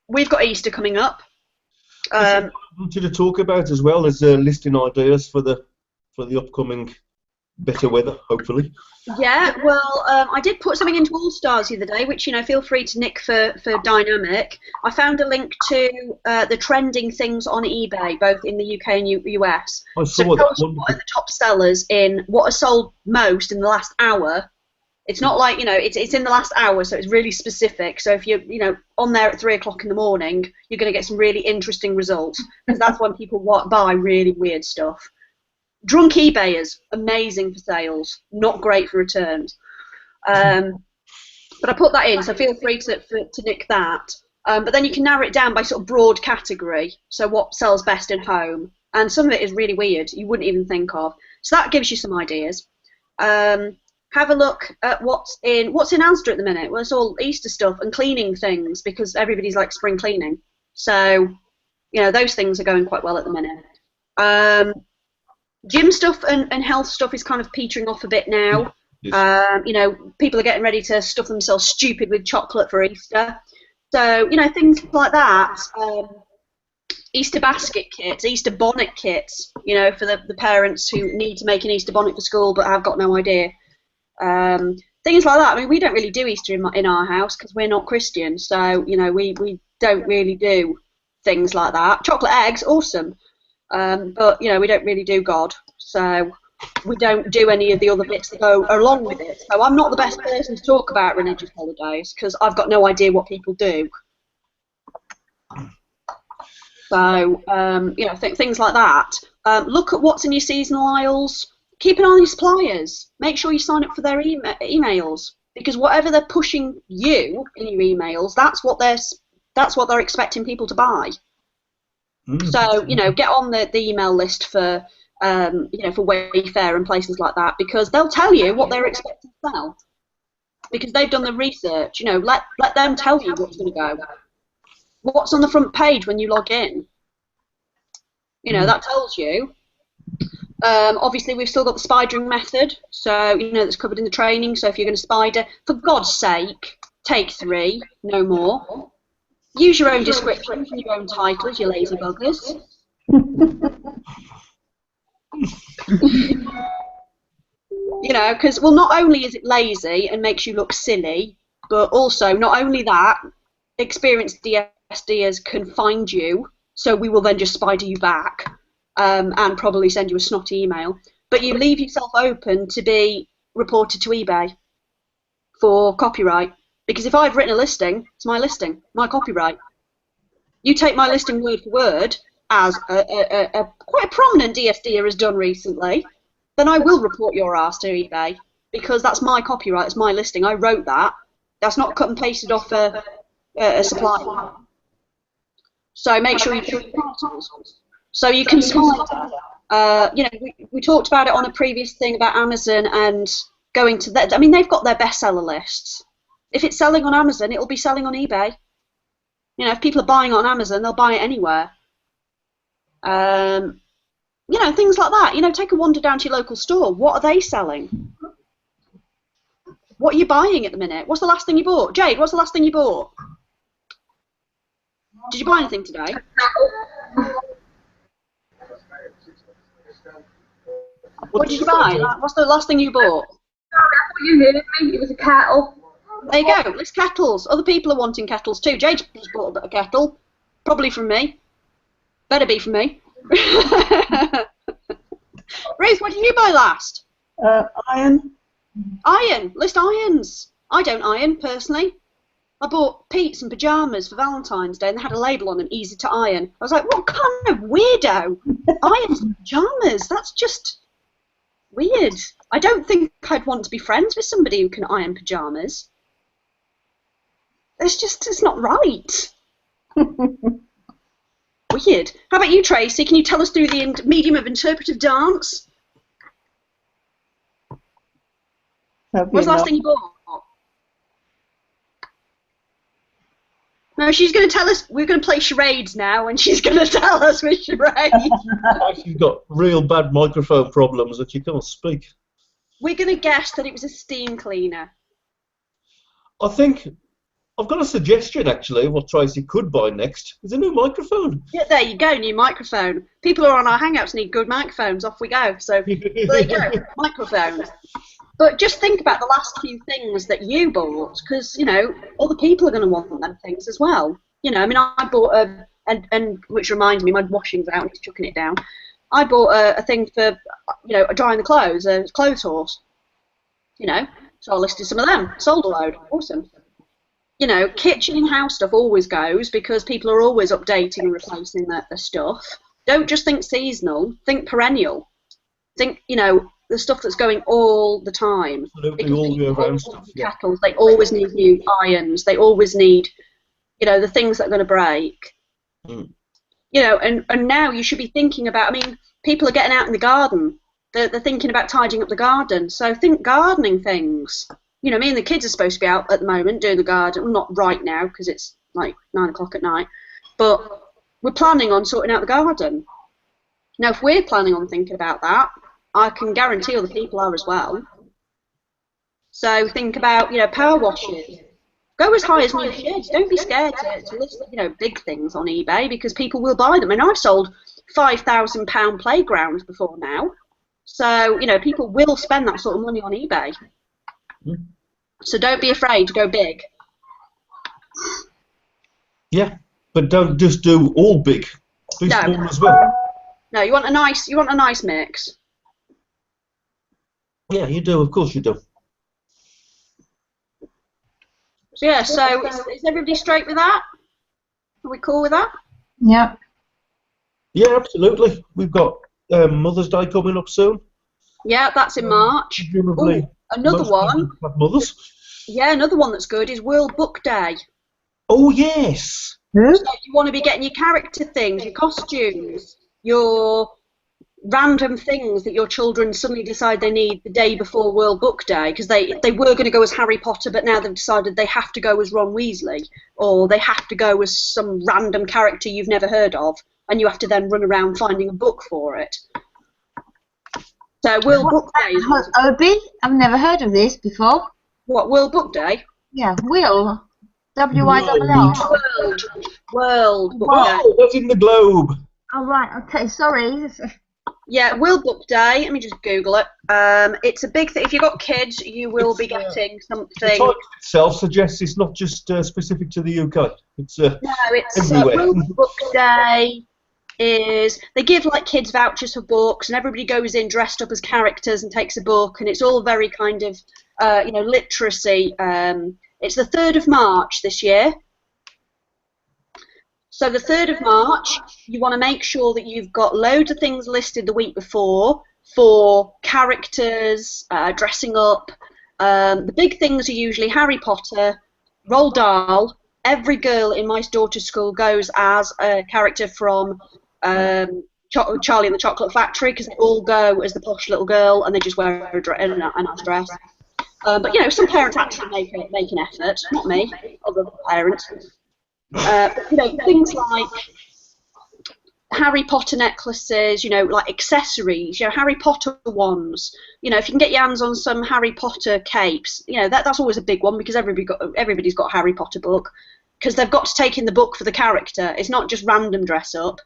We've got Easter coming up. I wanted to talk about as well as listing ideas for the upcoming better weather, hopefully. Yeah, well, I did put something into All Stars the other day, which, feel free to nick for Dynamic. I found a link to the trending things on eBay, both in the UK and US. I saw So that. what are the top sellers in what are sold most in the last hour. It's not like, it's in the last hour, so it's really specific. So if you're, on there at 3 o'clock in the morning, you're going to get some really interesting results, because that's when people buy really weird stuff. Drunk eBayers, amazing for sales, not great for returns. But I put that in, so feel free to nick that. But then you can narrow it down by sort of broad category, so what sells best in home. And some of it is really weird, you wouldn't even think of. So that gives you some ideas. Have a look at what's in Asda at the minute. Well, it's all Easter stuff and cleaning things, because everybody's like spring cleaning. So, those things are going quite well at the minute. Gym stuff and health stuff is kind of petering off a bit now. Yes. People are getting ready to stuff themselves stupid with chocolate for Easter. So, things like that. Easter basket kits, Easter bonnet kits, for the parents who need to make an Easter bonnet for school but have got no idea. Things like that. I mean, we don't really do Easter in our house because we're not Christian. So, we don't really do things like that. Chocolate eggs, awesome. But you know, we don't really do God, so we don't do any of the other bits that go along with it. So I'm not the best person to talk about religious holidays because I've got no idea what people do. So you know, things like that. Look at what's in your seasonal aisles. Keep an eye on your suppliers. Make sure you sign up for their emails, because whatever they're pushing you in your emails, that's what they're expecting people to buy. So you know, get on the email list for you know, for Wayfair and places like that, because they'll tell you what they're expecting to sell, because they've done the research. You know, let them tell you what's going to go. What's on the front page when you log in? You know, that tells you. Obviously, we've still got the spidering method, so you know that's covered in the training. So if you're going to spider, for God's sake, take 3, no more. Use your own descriptions and your own titles, you lazy buggers. You know, because, well, not only is it lazy and makes you look silly, but also, not only that, experienced DSDers can find you, so we will then just spider you back and probably send you a snotty email. But you leave yourself open to be reported to eBay for copyright. Because if I've written a listing, it's my listing, my copyright. You take my listing word for word, as a quite a prominent DSDer has done recently, then I will report your ass to eBay, because that's my copyright, it's my listing, I wrote that. That's not cut and pasted off a supplier. So make sure you do your titles. So you can spider. You know, we talked about it on a previous thing about Amazon and going to that. I mean, they've got their bestseller lists. If it's selling on Amazon, it'll be selling on eBay. You know, if people are buying it on Amazon, they'll buy it anywhere. You know, things like that. You know, take a wander down to your local store. What are they selling? What are you buying at the minute? What's the last thing you bought? Jade, what's the last thing you bought? Did you buy anything today? What did you buy? What's the last thing you bought? I thought you heard me. It was a kettle. There you go. It's kettles. Other people are wanting kettles too. Jade just bought a bit of kettle. Probably from me. Better be from me. Ruth, what did you buy last? Iron. Iron. List irons. I don't iron, personally. I bought Pete's and pyjamas for Valentine's Day, and they had a label on them, easy to iron. I was like, what kind of weirdo? Irons and pyjamas? That's just weird. I don't think I'd want to be friends with somebody who can iron pyjamas. It's not right. Weird. How about you, Tracy? Can you tell us through the medium of interpretive dance? What's the last thing you bought? No, she's going to tell us. We're going to play charades now, and she's going to tell us with charades. She's got real bad microphone problems that she can't speak. We're going to guess that it was a steam cleaner. I think I've got a suggestion, actually, of what Tracy could buy next. Is a new microphone. Yeah, there you go, new microphone. People who are on our Hangouts need good microphones. Off we go. So there you go, microphones. But just think about the last few things that you bought, because, you know, other people are going to want them things as well. You know, I mean, I bought and which reminds me, my washing's out, I'm just chucking it down. I bought a thing for, you know, drying the clothes, a clothes horse. You know, so I listed some of them, sold a load, awesome. You know, kitchen and house stuff always goes, because people are always updating and replacing the stuff. Don't just think seasonal, think perennial. Think, you know, the stuff that's going all the time. Absolutely, all year round stuff. Yeah. Kettles, they always need new irons. They always need, you know, the things that are going to break. You know, and now you should be thinking about. I mean, people are getting out in the garden. They're thinking about tidying up the garden. So think gardening things. You know, me and the kids are supposed to be out at the moment doing the garden. Well, not right now because it's like 9 o'clock at night. But we're planning on sorting out the garden. Now, if we're planning on thinking about that, I can guarantee other people are as well. So think about, you know, power washers. Go as high as new sheds. Don't be scared to list, you know, big things on eBay, because people will buy them. And I've sold £5,000 playgrounds before now. So, you know, people will spend that sort of money on eBay. So don't be afraid to go big. Yeah, but don't just do all big. Do small as well. No, you want a nice mix. Yeah, you do. Of course you do. So yeah, so is everybody straight with that? Are we cool with that? Yeah. Yeah, absolutely. We've got Mother's Day coming up soon. Yeah, that's in March. Presumably, Ooh, another most one. people have mothers. Yeah, another one that's good is World Book Day. Oh yes. So you want to be getting your character things, your costumes, your random things that your children suddenly decide they need the day before World Book Day, because they were going to go as Harry Potter, but now they've decided they have to go as Ron Weasley, or they have to go as some random character you've never heard of, and you have to then run around finding a book for it. So World Book Day is Obi? I've never heard of this before. what? World Book Day? Yeah, Will. W-I-L-L. World Book Day. Oh, that's in the globe. Oh, right, okay, sorry. Yeah, World Book Day. Let me just Google it. It's a big thing. If you've got kids, you will be getting The something. title itself suggests it's not just specific to the UK. It's No, it's everywhere. World Book Day is they give like kids vouchers for books, and everybody goes in dressed up as characters and takes a book, and it's all very kind of literacy. It's the 3rd of March this year. So the 3rd of March, you want to make sure that you've got loads of things listed the week before for characters, dressing up. The big things are usually Harry Potter, Roald Dahl. Every girl in my daughter's school goes as a character from Charlie and the Chocolate Factory, because they all go as the posh little girl and they just wear a nice dress. But some parents actually make an effort. Not me, other parents. Things like Harry Potter necklaces, like accessories, Harry Potter wands. If you can get your hands on some Harry Potter capes, that's always a big one, because everybody's got a Harry Potter book, because they've got to take in the book for the character. It's not just random dress up.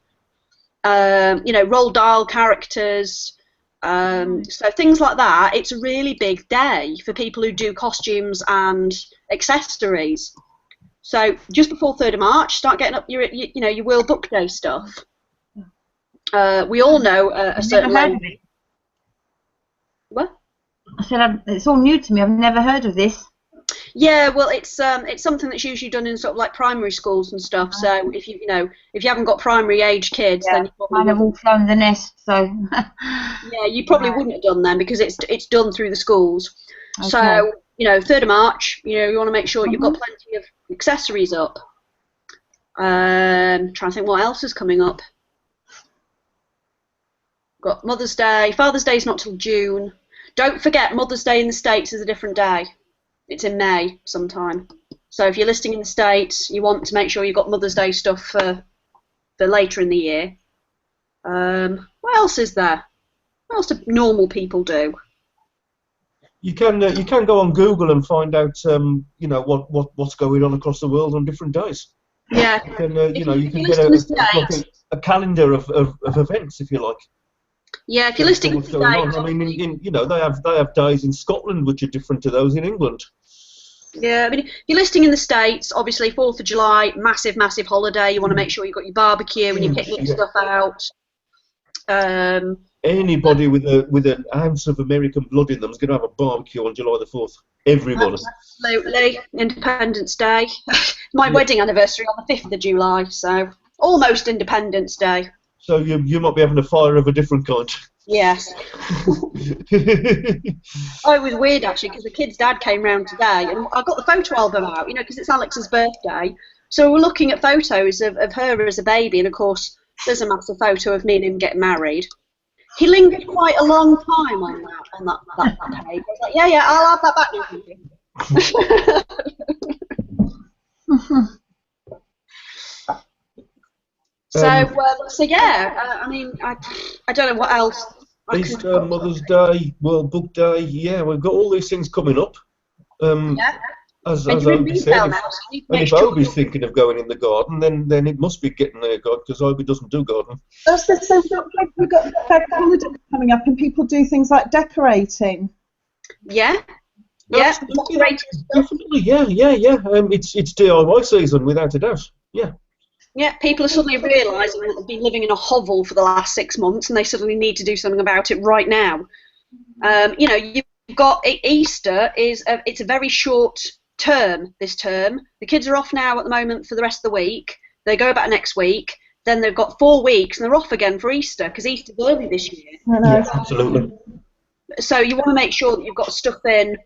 Roald Dahl characters. So things like that. It's a really big day for people who do costumes and accessories. So just before 3rd of March, start getting up your World Book Day stuff. We all know a certain Never heard of it. What? I said it's all new to me. I've never heard of this. Yeah, well, it's something that's usually done in sort of like primary schools and stuff. So if you haven't got primary age kids, then you probably mine have all flown the nest. So yeah, you probably wouldn't have done them, because it's done through the schools. Okay. So 3rd of March, you want to make sure you've got plenty of accessories up. Trying to think what else is coming up. Got Mother's Day. Father's Day is not till June. Don't forget, Mother's Day in the States is a different day. It's in May sometime. So if you're listing in the States, you want to make sure you've got Mother's Day stuff for later in the year. What else is there? What else do normal people do? You can go on Google and find out what's going on across the world on different days. Yeah. You can get a calendar of events, if you like. Yeah, if you're listing in what's the going on. States, I mean, they have days in Scotland which are different to those in England. yeah, I mean, if you're listing in the States, obviously 4th of July, massive holiday. You want to make sure you've got your barbecue and you're picking stuff out. Anybody with an ounce of American blood in them is going to have a barbecue on July the 4th. Everybody. Absolutely. Independence Day. My wedding anniversary on the 5th of July, so almost Independence Day. So you might be having a fire of a different kind. Yes. Oh, it was weird actually, because the kid's dad came round today, and I got the photo album out, because it's Alex's birthday. So we're looking at photos of her as a baby, and of course there's a massive photo of me and him getting married. He lingered quite a long time on that page. I was like, yeah, I'll have that back now, thank you. So yeah, I mean, I don't know what else. Easter, Mother's Day, World Book Day, yeah, we've got all these things coming up. As Obi said, if Obi's thinking of going in the garden, then it must be getting there, God, because Obi doesn't do garden. That's the same. We've got the holiday coming up, and people do things like decorating. Yeah. Definitely, yeah. It's DIY season without a doubt. Yeah. Yeah, people are suddenly realising that they've been living in a hovel for the last 6 months, and they suddenly need to do something about it right now. You've got Easter it's a very short term this term. The kids are off now at the moment for the rest of the week. They go back next week. Then they've got 4 weeks, and they're off again for Easter because Easter's early this year. Yeah, absolutely. So you want to make sure that you've got stuff in,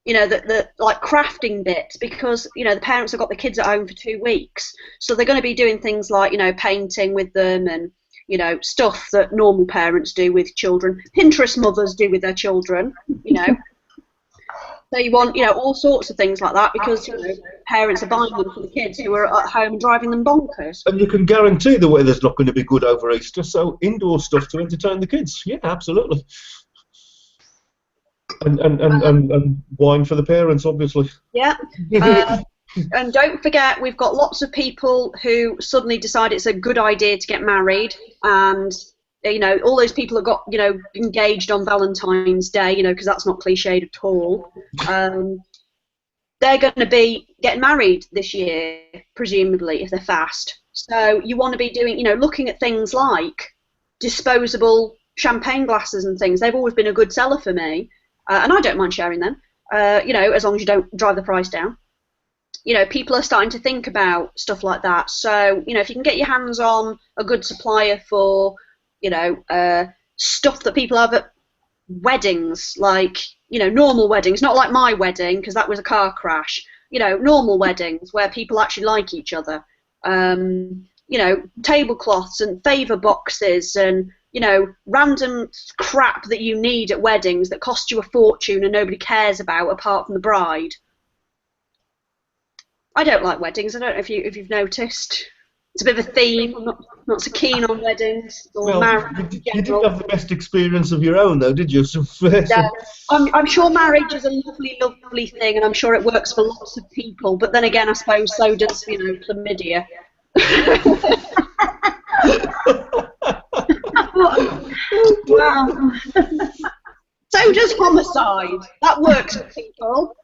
the like crafting bits, because the parents have got the kids at home for 2 weeks, so they're going to be doing things like painting with them, and stuff that normal parents do with children, Pinterest mothers do with their children. So you want all sorts of things like that, because parents are buying them for the kids who are at home and driving them bonkers. And you can guarantee the weather's not going to be good over Easter, so indoor stuff to entertain the kids. Yeah, absolutely. And wine for the parents, obviously. Yeah. And don't forget, we've got lots of people who suddenly decide it's a good idea to get married, and all those people that got engaged on Valentine's Day, because that's not cliched at all. They're going to be getting married this year, presumably, if they're fast. So you want to be doing, looking at things like disposable champagne glasses and things. They've always been a good seller for me, and I don't mind sharing them. As long as you don't drive the price down. People are starting to think about stuff like that. So, if you can get your hands on a good supplier for, stuff that people have at weddings, like, normal weddings, not like my wedding, because that was a car crash, normal weddings where people actually like each other, tablecloths and favour boxes and, random crap that you need at weddings that cost you a fortune and nobody cares about apart from the bride. I don't like weddings. I don't know if you've noticed. It's a bit of a theme. I'm not so keen on weddings or marriage. You didn't have the best experience of your own, though, did you? No, I'm sure marriage is a lovely, lovely thing, and I'm sure it works for lots of people. But then again, I suppose so does chlamydia. Wow. So does homicide. That works for people.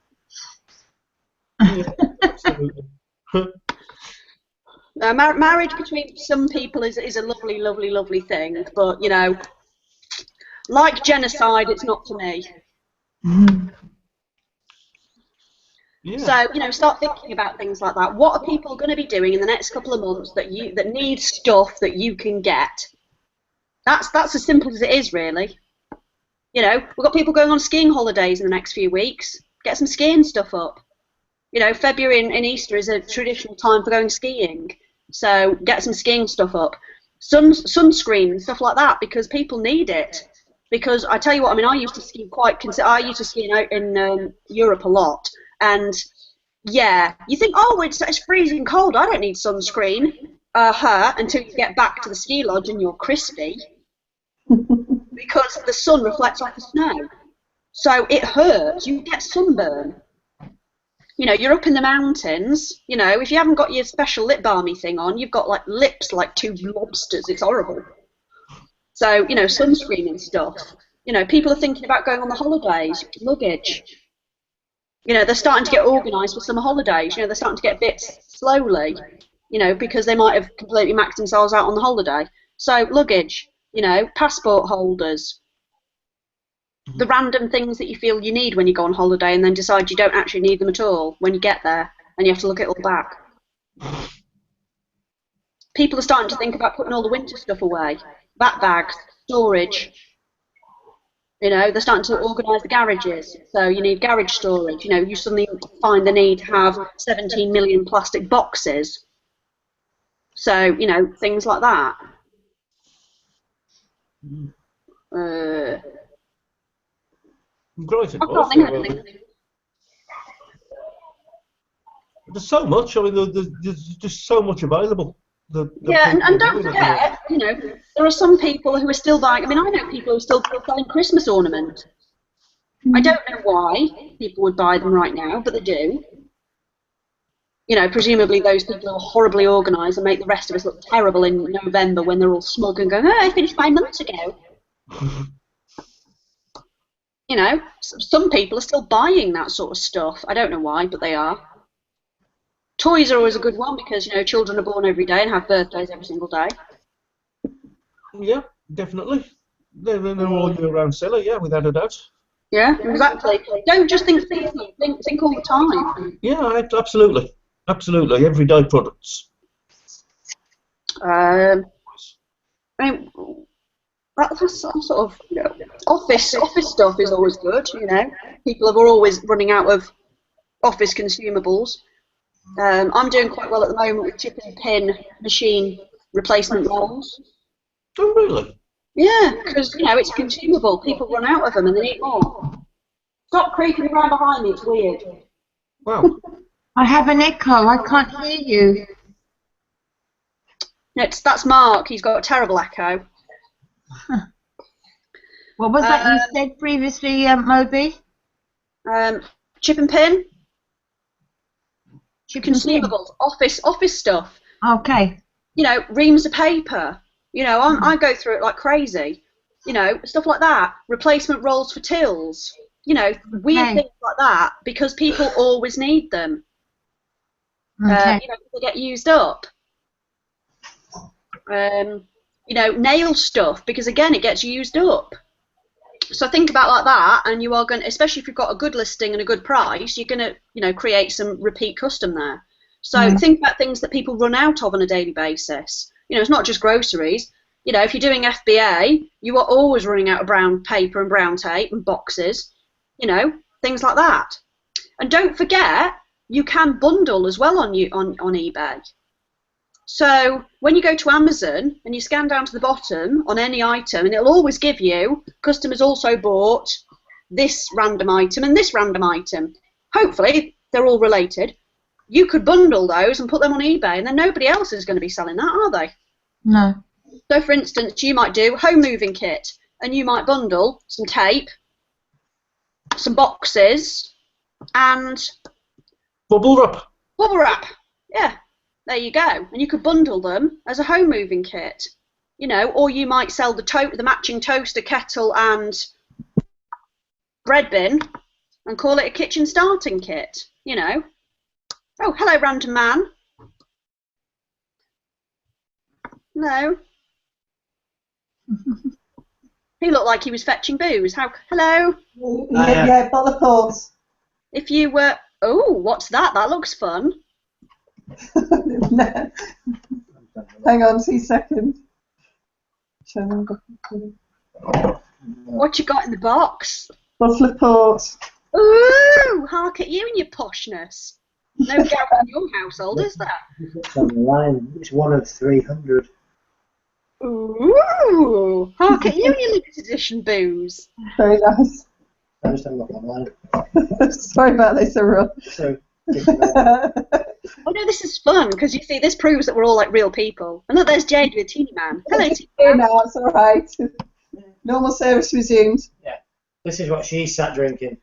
Yeah, absolutely. Marriage between some people is a lovely, lovely, lovely thing, but like genocide, it's not for me. Yeah. So start thinking about things like that. What are people going to be doing in the next couple of months that need stuff that you can get? That's as simple as it is, really. We've got people going on skiing holidays in the next few weeks. Get some skiing stuff up. February and Easter is a traditional time for going skiing, so get some skiing stuff up, sunscreen and stuff like that, because people need it. Because I tell you what, I used to ski I used to ski out in Europe a lot, and yeah, you think, oh, it's freezing cold, I don't need sunscreen, until you get back to the ski lodge and you're crispy, because the sun reflects off the snow, so it hurts. You get sunburn. You're up in the mountains, if you haven't got your special lip balmy thing on, you've got, lips like 2 lobsters. It's horrible. So, sunscreen and stuff. People are thinking about going on the holidays, luggage. They're starting to get organised for summer holidays. They're starting to get bits slowly, because they might have completely maxed themselves out on the holiday. So, luggage, passport holders. The random things that you feel you need when you go on holiday and then decide you don't actually need them at all when you get there and you have to look it all back. People are starting to think about putting all the winter stuff away. Bags, storage. They're starting to organise the garages. So you need garage storage. You suddenly find the need to have 17 million plastic boxes. So, things like that. Great I can't think of anything. There's so much. There's just so much available. Yeah, and don't forget, there are some people who are still buying. I know people who are still selling Christmas ornaments. I don't know why people would buy them right now, but they do. Presumably those people are horribly organised and make the rest of us look terrible in November when they're all smug and going, oh, I finished 5 months ago. Some people are still buying that sort of stuff. I don't know why, but they are. Toys are always a good one because, children are born every day and have birthdays every single day. Yeah, definitely. They're all year-round seller, yeah, without a doubt. Yeah, exactly. Don't just think seasonal, think all the time. Yeah, absolutely. Absolutely. Everyday products. I mean, that's sort of, office stuff is always good, People are always running out of office consumables. I'm doing quite well at the moment with chip and pin machine replacement rolls. Oh, really? Yeah, because, it's consumable. People run out of them and they need more. Stop creeping around behind me, it's weird. Wow. I have an echo. I can't hear you. That's Mark. He's got a terrible echo. What was that you said previously, Moby? Chip and pin, Chip and pin. consumables, office stuff. Okay. Reams of paper. I go through it like crazy. Stuff like that. Replacement rolls for tills. Weird things like that because people always need them. Okay. They get used up. Nail stuff because again it gets used up. So think about like that, and you are going, especially if you've got a good listing and a good price, you're going to, create some repeat custom there. So think about things that people run out of on a daily basis. It's not just groceries. If you're doing FBA, you are always running out of brown paper and brown tape and boxes. Things like that. And don't forget, you can bundle as well on eBay. So when you go to Amazon and you scan down to the bottom on any item, and it'll always give you customers also bought this random item and this random item. Hopefully they're all related. You could bundle those and put them on eBay, and then nobody else is going to be selling that, are they? No. So for instance, you might do home moving kit, and you might bundle some tape, some boxes, and Bubble wrap. bubble wrap. Yeah. There you go, and you could bundle them as a home moving kit, or you might sell the matching toaster, kettle, and bread bin, and call it a kitchen starting kit. Oh, hello, random man. No. He looked like he was fetching booze. Hello. Yeah, bottle of port. If you were, oh, what's that? That looks fun. Hang on 2 seconds. What you got in the box? Bottle of port. Ooh, hark at you and your poshness. No doubt in your household, is there? It's on the line. It's one of 300. Ooh, hark at you and your limited edition booze. Very nice. I just haven't got online. Sorry about this, everyone. So, Oh no, this is fun because you see, this proves that we're all like real people. And look, there's Jade with Teeny Man. Hello, Teeny Here Man. now, it's all right. Normal service resumed. yeah, this is what she sat drinking.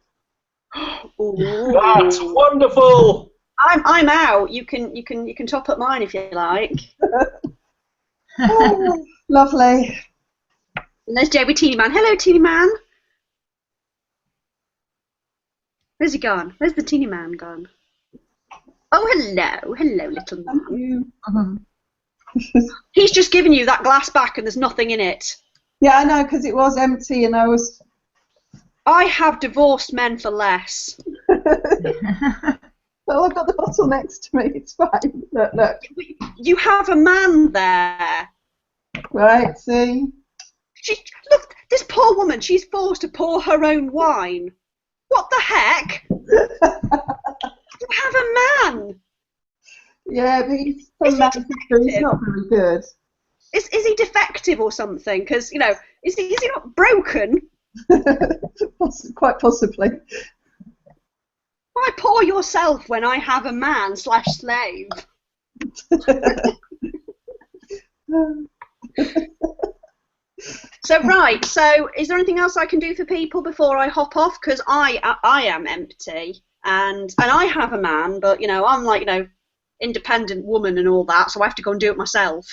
Ooh. That's wonderful. I'm out. You can top up mine if you like. Oh, lovely. And there's Jade with Teeny Man. Hello, Teeny Man. Where's he gone? Where's the Teeny Man gone? Oh, hello, little man. Thank you. He's just given you that glass back and there's nothing in it. Yeah, I know, because it was empty and I was... I have divorced men for less. Well, I've got the bottle next to me. It's fine. Look. You have a man there. Right, see? Look, this poor woman, she's forced to pour her own wine. What the heck? You have a man. Yeah, but he's from Manchester. He's not very good. Is he defective or something? Because, is he not broken? Quite possibly. Why pour yourself when I have a man / slave? So is there anything else I can do for people before I hop off? Because I am empty and I have a man, but I'm like independent woman and all that, so I have to go and do it myself.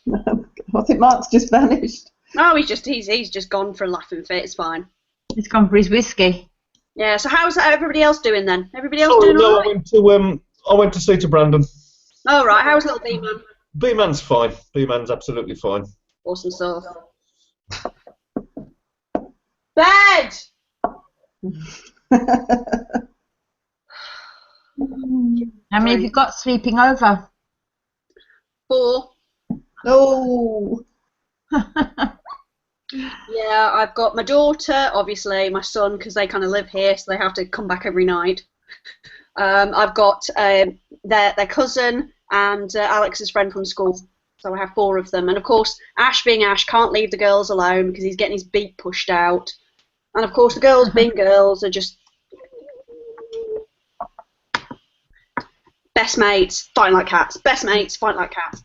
I think Mark's just vanished. No, he's just gone for a laughing fit. It's fine. He's gone for his whiskey. Yeah. So how's everybody else doing then? Everybody else Oh doing no, all right? I went to see to Brandon. All right. How's little B-man? B-man's fine. B-man's absolutely fine. Awesome stuff. Bed. How many have you got sleeping over? 4. Oh, Yeah, I've got my daughter, obviously, my son, because they kind of live here, so they have to come back every night. I've got their cousin and Alex's friend from school, so I have 4 of them. And of course, Ash being Ash can't leave the girls alone because he's getting his beak pushed out. And of course, the girls being girls are just best mates, fighting like cats. Best mates, fighting like cats.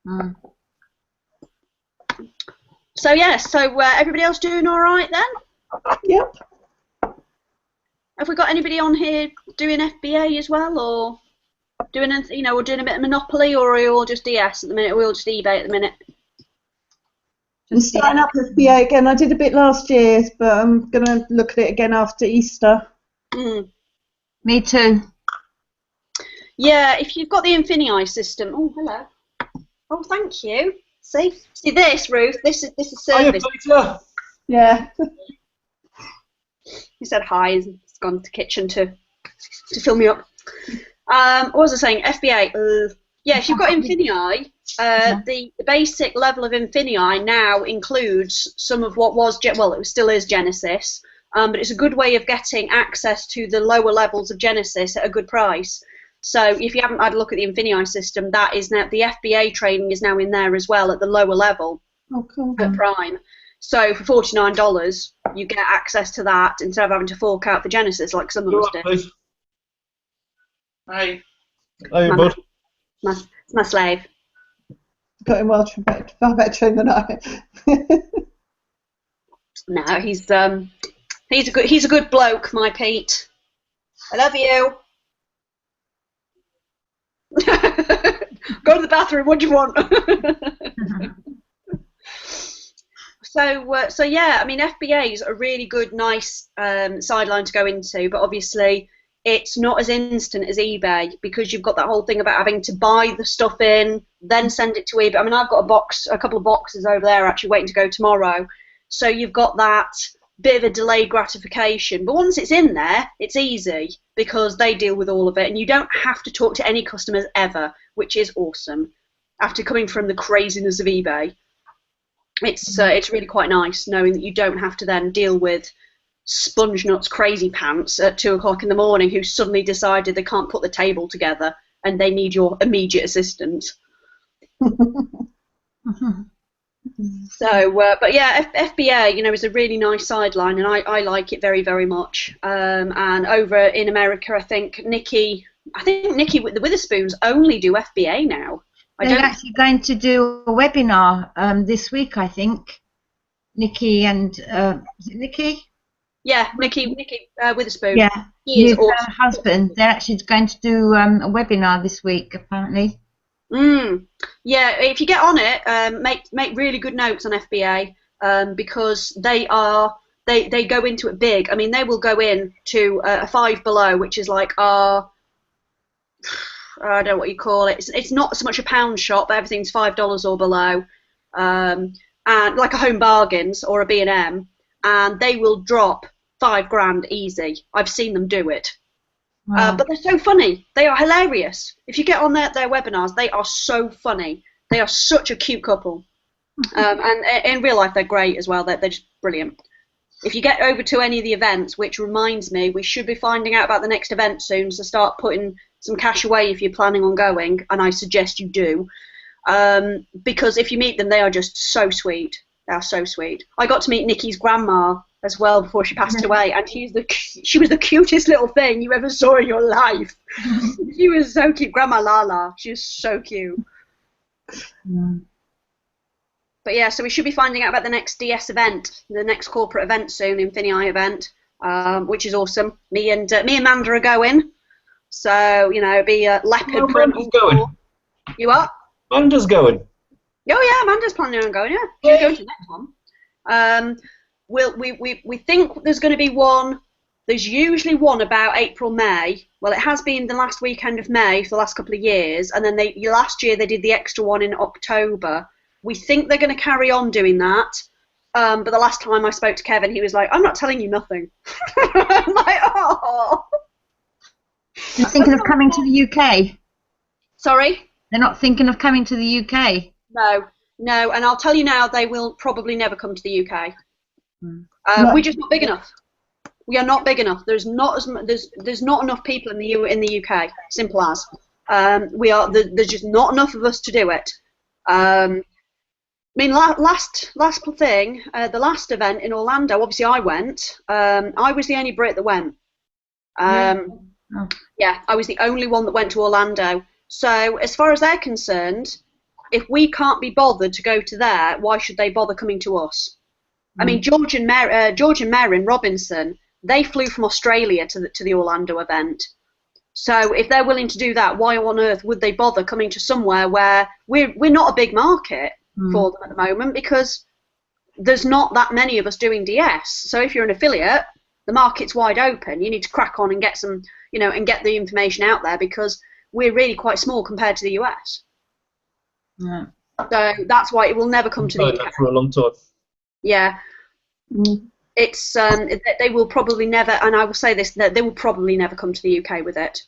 Mm. So yeah, so everybody else doing all right then? yep. Have we got anybody on here doing FBA as well, or doing anything, you know, or doing a bit of Monopoly, or are we all just DS at the minute? Are we all just eBay at the minute? I'm starting up with BA again. I did a bit last year, but I'm going to look at it again after Easter. Mm. Me too. Yeah, if you've got the Infinii system. Oh, hello. Oh, thank you. See this, Ruth. This is Hiya, service. Peter. Yeah. He said hi. He's gone to the kitchen to fill me up. What was I saying? FBA. Yeah, if you've got Infinii, the basic level of Infinii now includes some of what was, well, it still is Genesis, but it's a good way of getting access to the lower levels of Genesis at a good price. So if you haven't had a look at the Infinii system, that is now, the FBA training is now in there as well at the lower level Oh, cool. at Prime. So for $49, you get access to that instead of having to fork out for Genesis like some of us do. Please. Hey. Hiya, bud. It's my slave. Got him well trained, far better trained than I. No, he's a good bloke, my Pete. I love you. Go to the bathroom. What do you want? So yeah, I mean, FBA is a really good, nice sideline to go into, but obviously it's not as instant as eBay because you've got that whole thing about having to buy the stuff in, then send it to eBay. I mean, I've got a couple of boxes over there actually waiting to go tomorrow. So you've got that bit of a delayed gratification. But once it's in there, it's easy because they deal with all of it and you don't have to talk to any customers ever, which is awesome. After coming from the craziness of eBay, it's really quite nice knowing that you don't have to then deal with sponge nuts crazy pants at 2 o'clock in the morning who suddenly decided they can't put the table together and they need your immediate assistance. So, but yeah, FBA, you know, is a really nice sideline, and I like it very, very much. And over in America, I think Nikki with the Witherspoons only do FBA now. They're actually going to do a webinar this week, I think. Nikki and is it Nikki? Yeah, Nikki Witherspoon. Yeah, he is his awesome. husband. They're actually going to do a webinar this week, apparently. Yeah, if you get on it, make really good notes on FBA because they go into it big. I mean, they will go in to a Five Below, which is like I don't know what you call it. It's not so much a pound shop, but everything's $5 or below, and like a Home Bargains or a B&M, and they will drop $5,000 easy. I've seen them do it. Wow. But they're so funny. They are hilarious. If you get on their webinars, they are so funny. They are such a cute couple. And in real life, they're great as well. They're just brilliant. If you get over to any of the events, which reminds me, we should be finding out about the next event soon, so start putting some cash away if you're planning on going, and I suggest you do. Because if you meet them, they are just so sweet. They are so sweet. I got to meet Nikki's grandma as well before she passed away, and she was the cutest little thing you ever saw in your life. She was so cute. Grandma Lala, she was so cute. But yeah, so we should be finding out about the next DS event, the next corporate event soon, Infinii event, which is awesome. Me and Amanda are going, so you know, it'll be a leopard. Oh, Amanda's going. You what? Amanda's going. Oh yeah, Amanda's planning on going. Yeah, she's going to the next one. we think there's going to be one. There's usually one about April, May. Well, it has been the last weekend of May for the last couple of years, and then last year they did the extra one in October. We think they're going to carry on doing that. But the last time I spoke to Kevin, he was like, "I'm not telling you nothing." I'm like, "Oh." They're thinking of coming to the UK. Sorry? They're not thinking of coming to the UK. No, and I'll tell you now, they will probably never come to the UK. No. We're just not big enough. We are not big enough. There's not enough people in the UK. Simple as. There's just not enough of us to do it. I mean, last thing, the last event in Orlando. Obviously, I went. I was the only Brit that went. Yeah, I was the only one that went to Orlando. So, as far as they're concerned, if we can't be bothered to go to there, why should they bother coming to us? I mean, George and Merrin Robinson, they flew from Australia to the Orlando event. So if they're willing to do that, why on earth would they bother coming to somewhere where we're not a big market for them at the moment, because there's not that many of us doing DS. So if you're an affiliate, the market's wide open. You need to crack on and get some, and get the information out there, because we're really quite small compared to the US. Yeah. So that's why it will never come to the UK. For a long time. Yeah. It's they will probably never, and I will say this, that they will probably never come to the UK with it.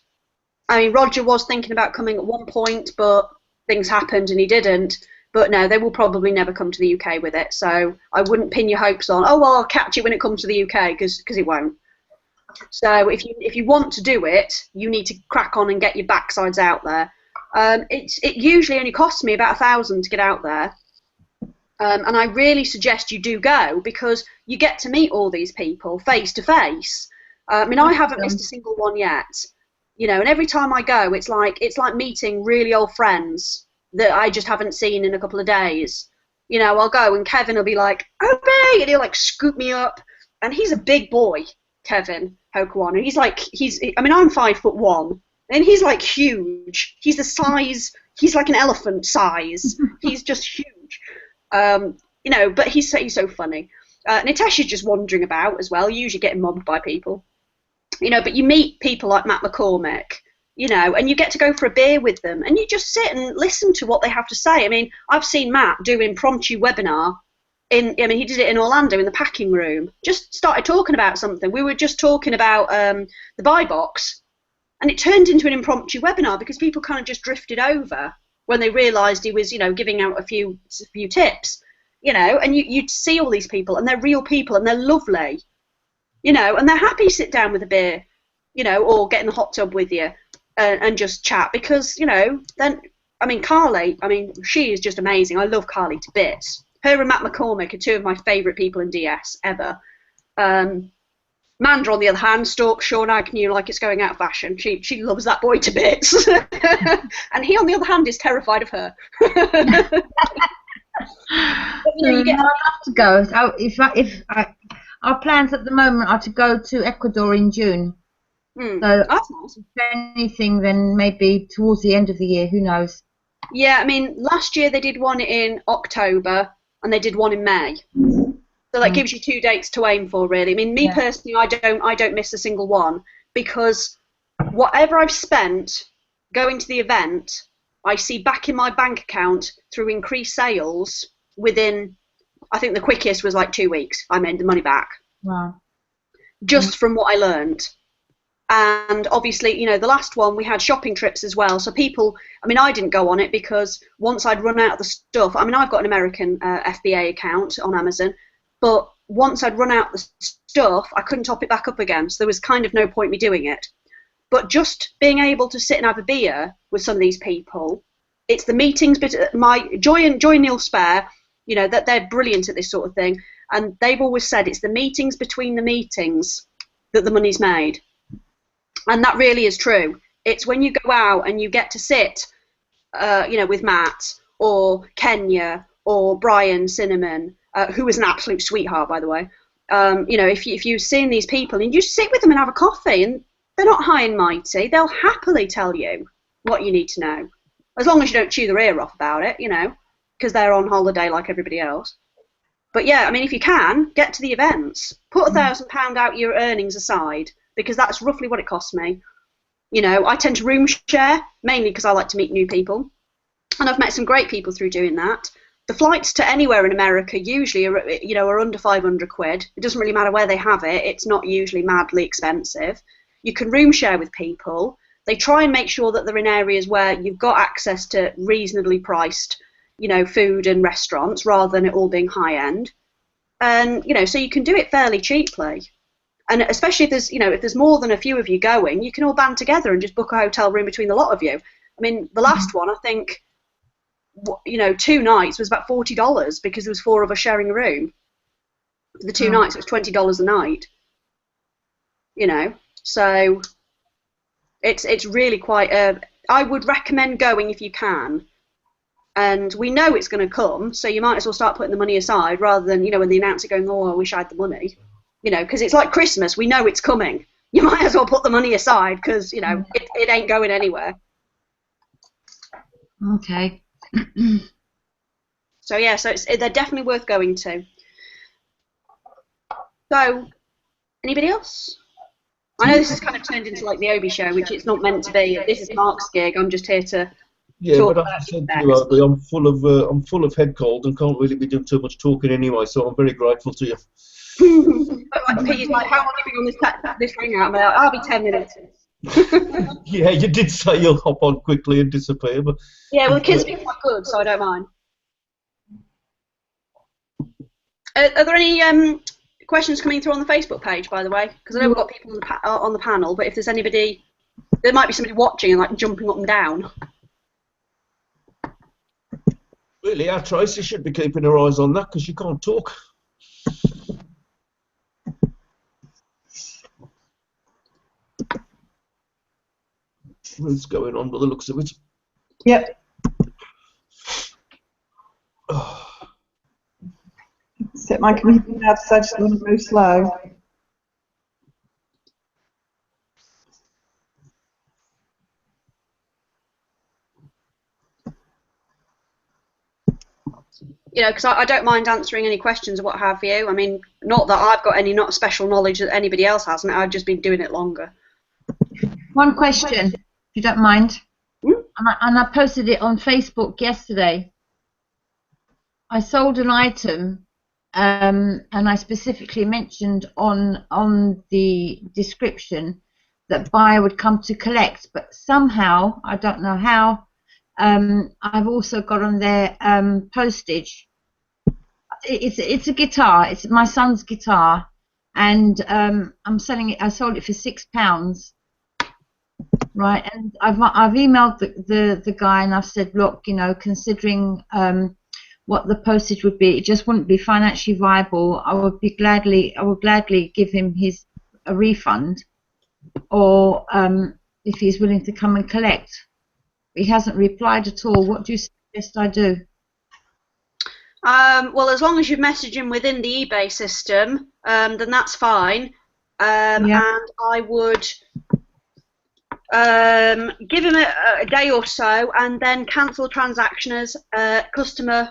I mean, Roger was thinking about coming at one point, but things happened and he didn't. But no, they will probably never come to the UK with it. So I wouldn't pin your hopes on, oh well, I'll catch it when it comes to the UK, because it won't. So if you want to do it, you need to crack on and get your backsides out there. It usually only costs me about $1,000 to get out there. And I really suggest you do go, because you get to meet all these people face to face. I mean, I haven't missed a single one yet, and every time I go, it's like meeting really old friends that I just haven't seen in a couple of days. I'll go and Kevin will be like, "Obey," and he'll like scoop me up, and he's a big boy, Kevin Hokuano. I mean, I'm 5'1", and he's like huge. He's the size. He's like an elephant size. He's just huge. But he's so funny. Natasha's just wandering about as well, usually getting mobbed by people. But you meet people like Matt McCormick, and you get to go for a beer with them, and you just sit and listen to what they have to say. I mean, I've seen Matt do impromptu webinar he did it in Orlando in the packing room. Just started talking about something. We were just talking about the buy box, and it turned into an impromptu webinar because people kind of just drifted over when they realised he was, giving out a few tips, and you'd see all these people, and they're real people, and they're lovely, and they're happy to sit down with a beer, or get in the hot tub with you and just chat, because, then, I mean, Carly, she is just amazing. I love Carly to bits. Her and Matt McCormick are two of my favourite people in DS ever. Mandra, on the other hand, stalks Sean Agnew like it's going out of fashion. She loves that boy to bits. And he, on the other hand, is terrified of her. But, I'd love to go. Our plans at the moment are to go to Ecuador in June. So that's nice. If anything, then maybe towards the end of the year. Who knows? Yeah, I mean, last year they did one in October and they did one in May. So that gives you 2 dates to aim for, really. I mean, me personally, I don't miss a single one, because whatever I've spent going to the event, I see back in my bank account through increased sales within, I think the quickest was like 2 weeks. I made the money back. Wow. Just from what I learned. And obviously, the last one, we had shopping trips as well. So people, I mean, I didn't go on it because once I'd run out of the stuff, I mean, I've got an American FBA account on Amazon, but once I'd run out the stuff, I couldn't top it back up again. So there was kind of no point me doing it. But just being able to sit and have a beer with some of these people, it's the meetings. But my Joy and Neil Spare, that they're brilliant at this sort of thing, and they've always said it's the meetings between the meetings that the money's made, and that really is true. It's when you go out and you get to sit, with Matt or Kenya or Brian Cinnamon, who is an absolute sweetheart, by the way. If you've seen these people and you just sit with them and have a coffee, and they're not high and mighty, they'll happily tell you what you need to know, as long as you don't chew their ear off about it, because they're on holiday like everybody else. But yeah, I mean, if you can, get to the events. Put £1,000 out your earnings aside, because that's roughly what it costs me. You know, I tend to room share, mainly because I like to meet new people. And I've met some great people through doing that. The flights to anywhere in America usually are under 500 quid. It doesn't really matter where they have it. It's not usually madly expensive. You can room share with people. They try and make sure that they're in areas where you've got access to reasonably priced, you know, food and restaurants, rather than it all being high end. And, you know, so you can do it fairly cheaply. And especially if there's more than a few of you going, you can all band together and just book a hotel room between the lot of you. I mean, the last one, I think, you know, 2 nights was about $40 because there was 4 of us sharing a room. For the 2 nights, it was $20 a night. You know, so it's really quite I would recommend going if you can. And we know it's going to come, so you might as well start putting the money aside rather than, you know, when they announce it going, oh, I wish I had the money. You know, because it's like Christmas. We know it's coming. You might as well put the money aside because, you know, it ain't going anywhere. Okay. So, yeah, so they're definitely worth going to. So, anybody else? I know this has kind of turned into like the Obi show, which it's not meant to be. This is Mark's gig. I'm just here to talk but about as I said to you, Obi, I'm full of head cold and can't really be doing too much talking anyway. So I'm very grateful to you. Peter's like, how long have you been on this hangout? I'm like, I'll be 10 minutes. Yeah, you did say you'll hop on quickly and disappear, but Yeah, well, the kids are quite good, so I don't mind. Are there any questions coming through on the Facebook page, by the way? Because I know we've got people on the panel, but if there's anybody, there might be somebody watching and like jumping up and down. really, our Tracy should be keeping her eyes on that because she can't talk. What's going on by the looks of it? Yep. Set my computer down so I just want to move slow. You know, because I don't mind answering any questions or what have you. I mean, not that I've got any not special knowledge that anybody else hasn't. I've just been doing it longer. One question, if you don't mind. And I posted it on Facebook yesterday. I sold an item, and I specifically mentioned on the description that buyer would come to collect, but somehow, I don't know how, I've also got on there postage. It's a guitar. It's my son's guitar, and I'm selling it. I sold it for £6. Right, and I've emailed the guy and I've said, look, you know, considering what the postage would be, it just wouldn't be financially viable. I would gladly give him a refund, or if he's willing to come and collect. He hasn't replied at all. What do you suggest I do? Well, as long as you message him within the eBay system, then that's fine. And I would give him a day or so and then cancel transaction as customer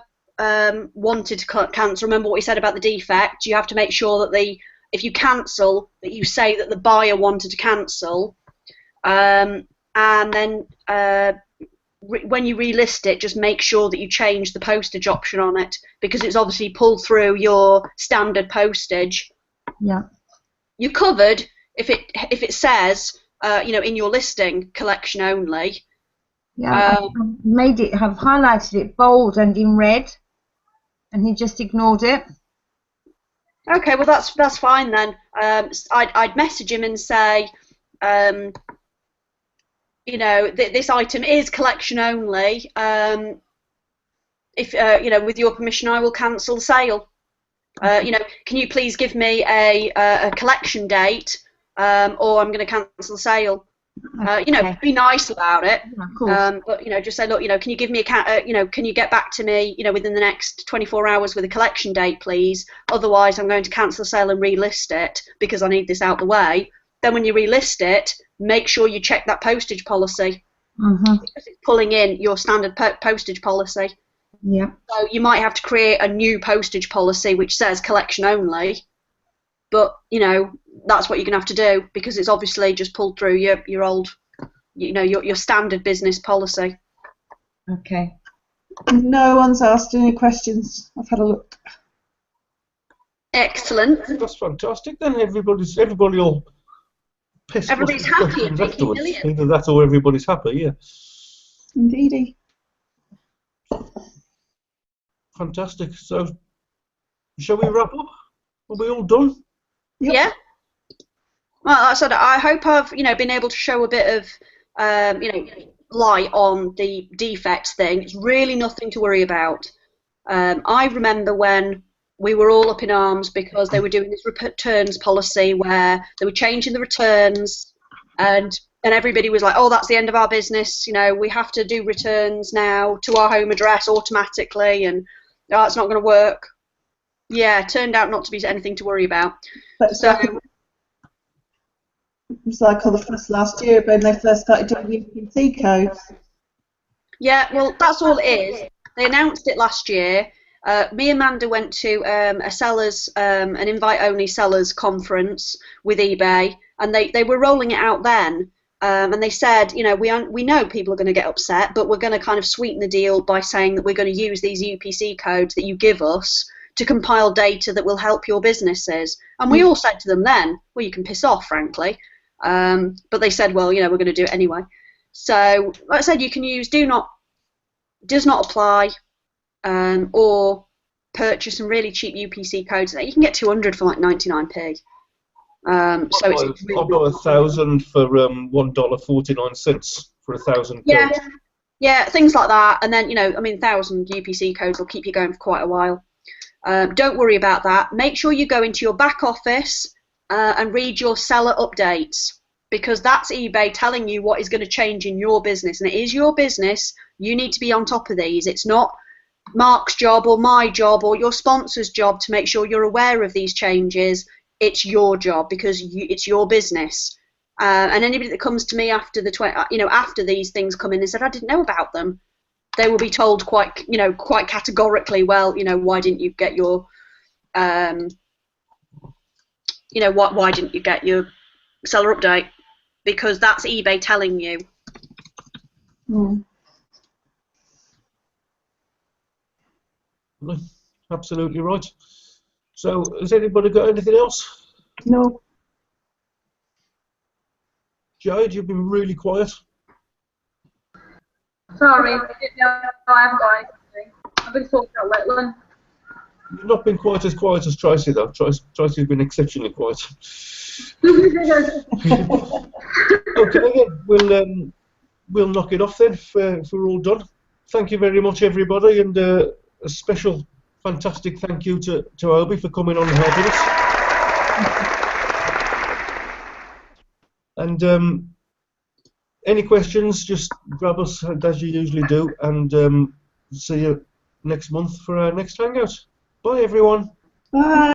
wanted to cancel. Remember what we said about the defect. You have to make sure that if you cancel, that you say that the buyer wanted to cancel, and then when you relist it, just make sure that you change the postage option on it, because it's obviously pulled through your standard postage. Yeah. You're covered if it says you know, in your listing, collection only. Yeah, I've highlighted it bold and in red, and he just ignored it. Okay, well that's fine then. I'd message him and say, you know, this item is collection only. If you know, with your permission, I will cancel the sale. You know, can you please give me a collection date, or I'm going to cancel the sale. You know, be nice about it. Yeah, of course. But you know, just say, look, you know, can you give me you know, can you get back to me, you know, within the next 24 hours with a collection date, please? Otherwise, I'm going to cancel the sale and relist it because I need this out the way. Then, when you relist it, make sure you check that postage policy, because it's pulling in your standard postage policy. Yeah. So you might have to create a new postage policy which says collection only, but you know that's what you're gonna have to do because it's obviously just pulled through your old, you know, your standard business policy. Okay. No one's asked any questions. I've had a look. Excellent. That's fantastic. Then everybody will piss Everybody's happy and questions making afterwards. millions. Either that or everybody's happy. Yeah. Indeedy. Fantastic. So, shall we wrap up? Are we all done? Yep. Yeah. Well, like I said, I hope I've been able to show a bit of light on the defects thing. It's really nothing to worry about. I remember when we were all up in arms because they were doing this returns policy where they were changing the returns, and everybody was like, "Oh, that's the end of our business. You know, we have to do returns now to our home address automatically, and oh, it's not going to work." Yeah, it turned out not to be anything to worry about. But So. it was like all the fuss last year when they first started doing UPC codes. Yeah, well, that's all it is. They announced it last year. Me and Amanda went to a sellers, an invite-only sellers conference with eBay, and they were rolling it out then. And they said, you know, we know people are going to get upset, but we're going to kind of sweeten the deal by saying that we're going to use these UPC codes that you give us to compile data that will help your businesses. And we all said to them then, well, you can piss off, frankly. But they said, well, you know, we're going to do it anyway. So, like I said, you can use does not apply, or purchase some really cheap UPC codes. You can get 200 for like 99p. So it's really I'll buy 1,000 for $1.49 for 1,000 yeah, codes. yeah, things like that. And then 1,000 UPC codes will keep you going for quite a while. Don't worry about that. Make sure you go into your back office and read your seller updates, because that's eBay telling you what is going to change in your business, and it is your business. You need to be on top of these. It's not Mark's job or my job or your sponsor's job to make sure you're aware of these changes. It's your job because it's your business. And anybody that comes to me after after these things come in and said I didn't know about them, they will be told quite categorically, well, why didn't you get your why didn't you get your seller update? Because that's eBay telling you. Absolutely right. So, has anybody got anything else? No. Jade, you've been really quiet. Sorry, I didn't know I haven't got anything. I've been talking about wetland. You've not been quite as quiet as Tracy, though. Tracy's been exceptionally quiet. Okay, we'll knock it off then if we're all done. Thank you very much, everybody, and a special, fantastic thank you to Obi for coming on and helping us. And any questions, just grab us as you usually do, and see you next month for our next Hangout. Bye, everyone. Bye.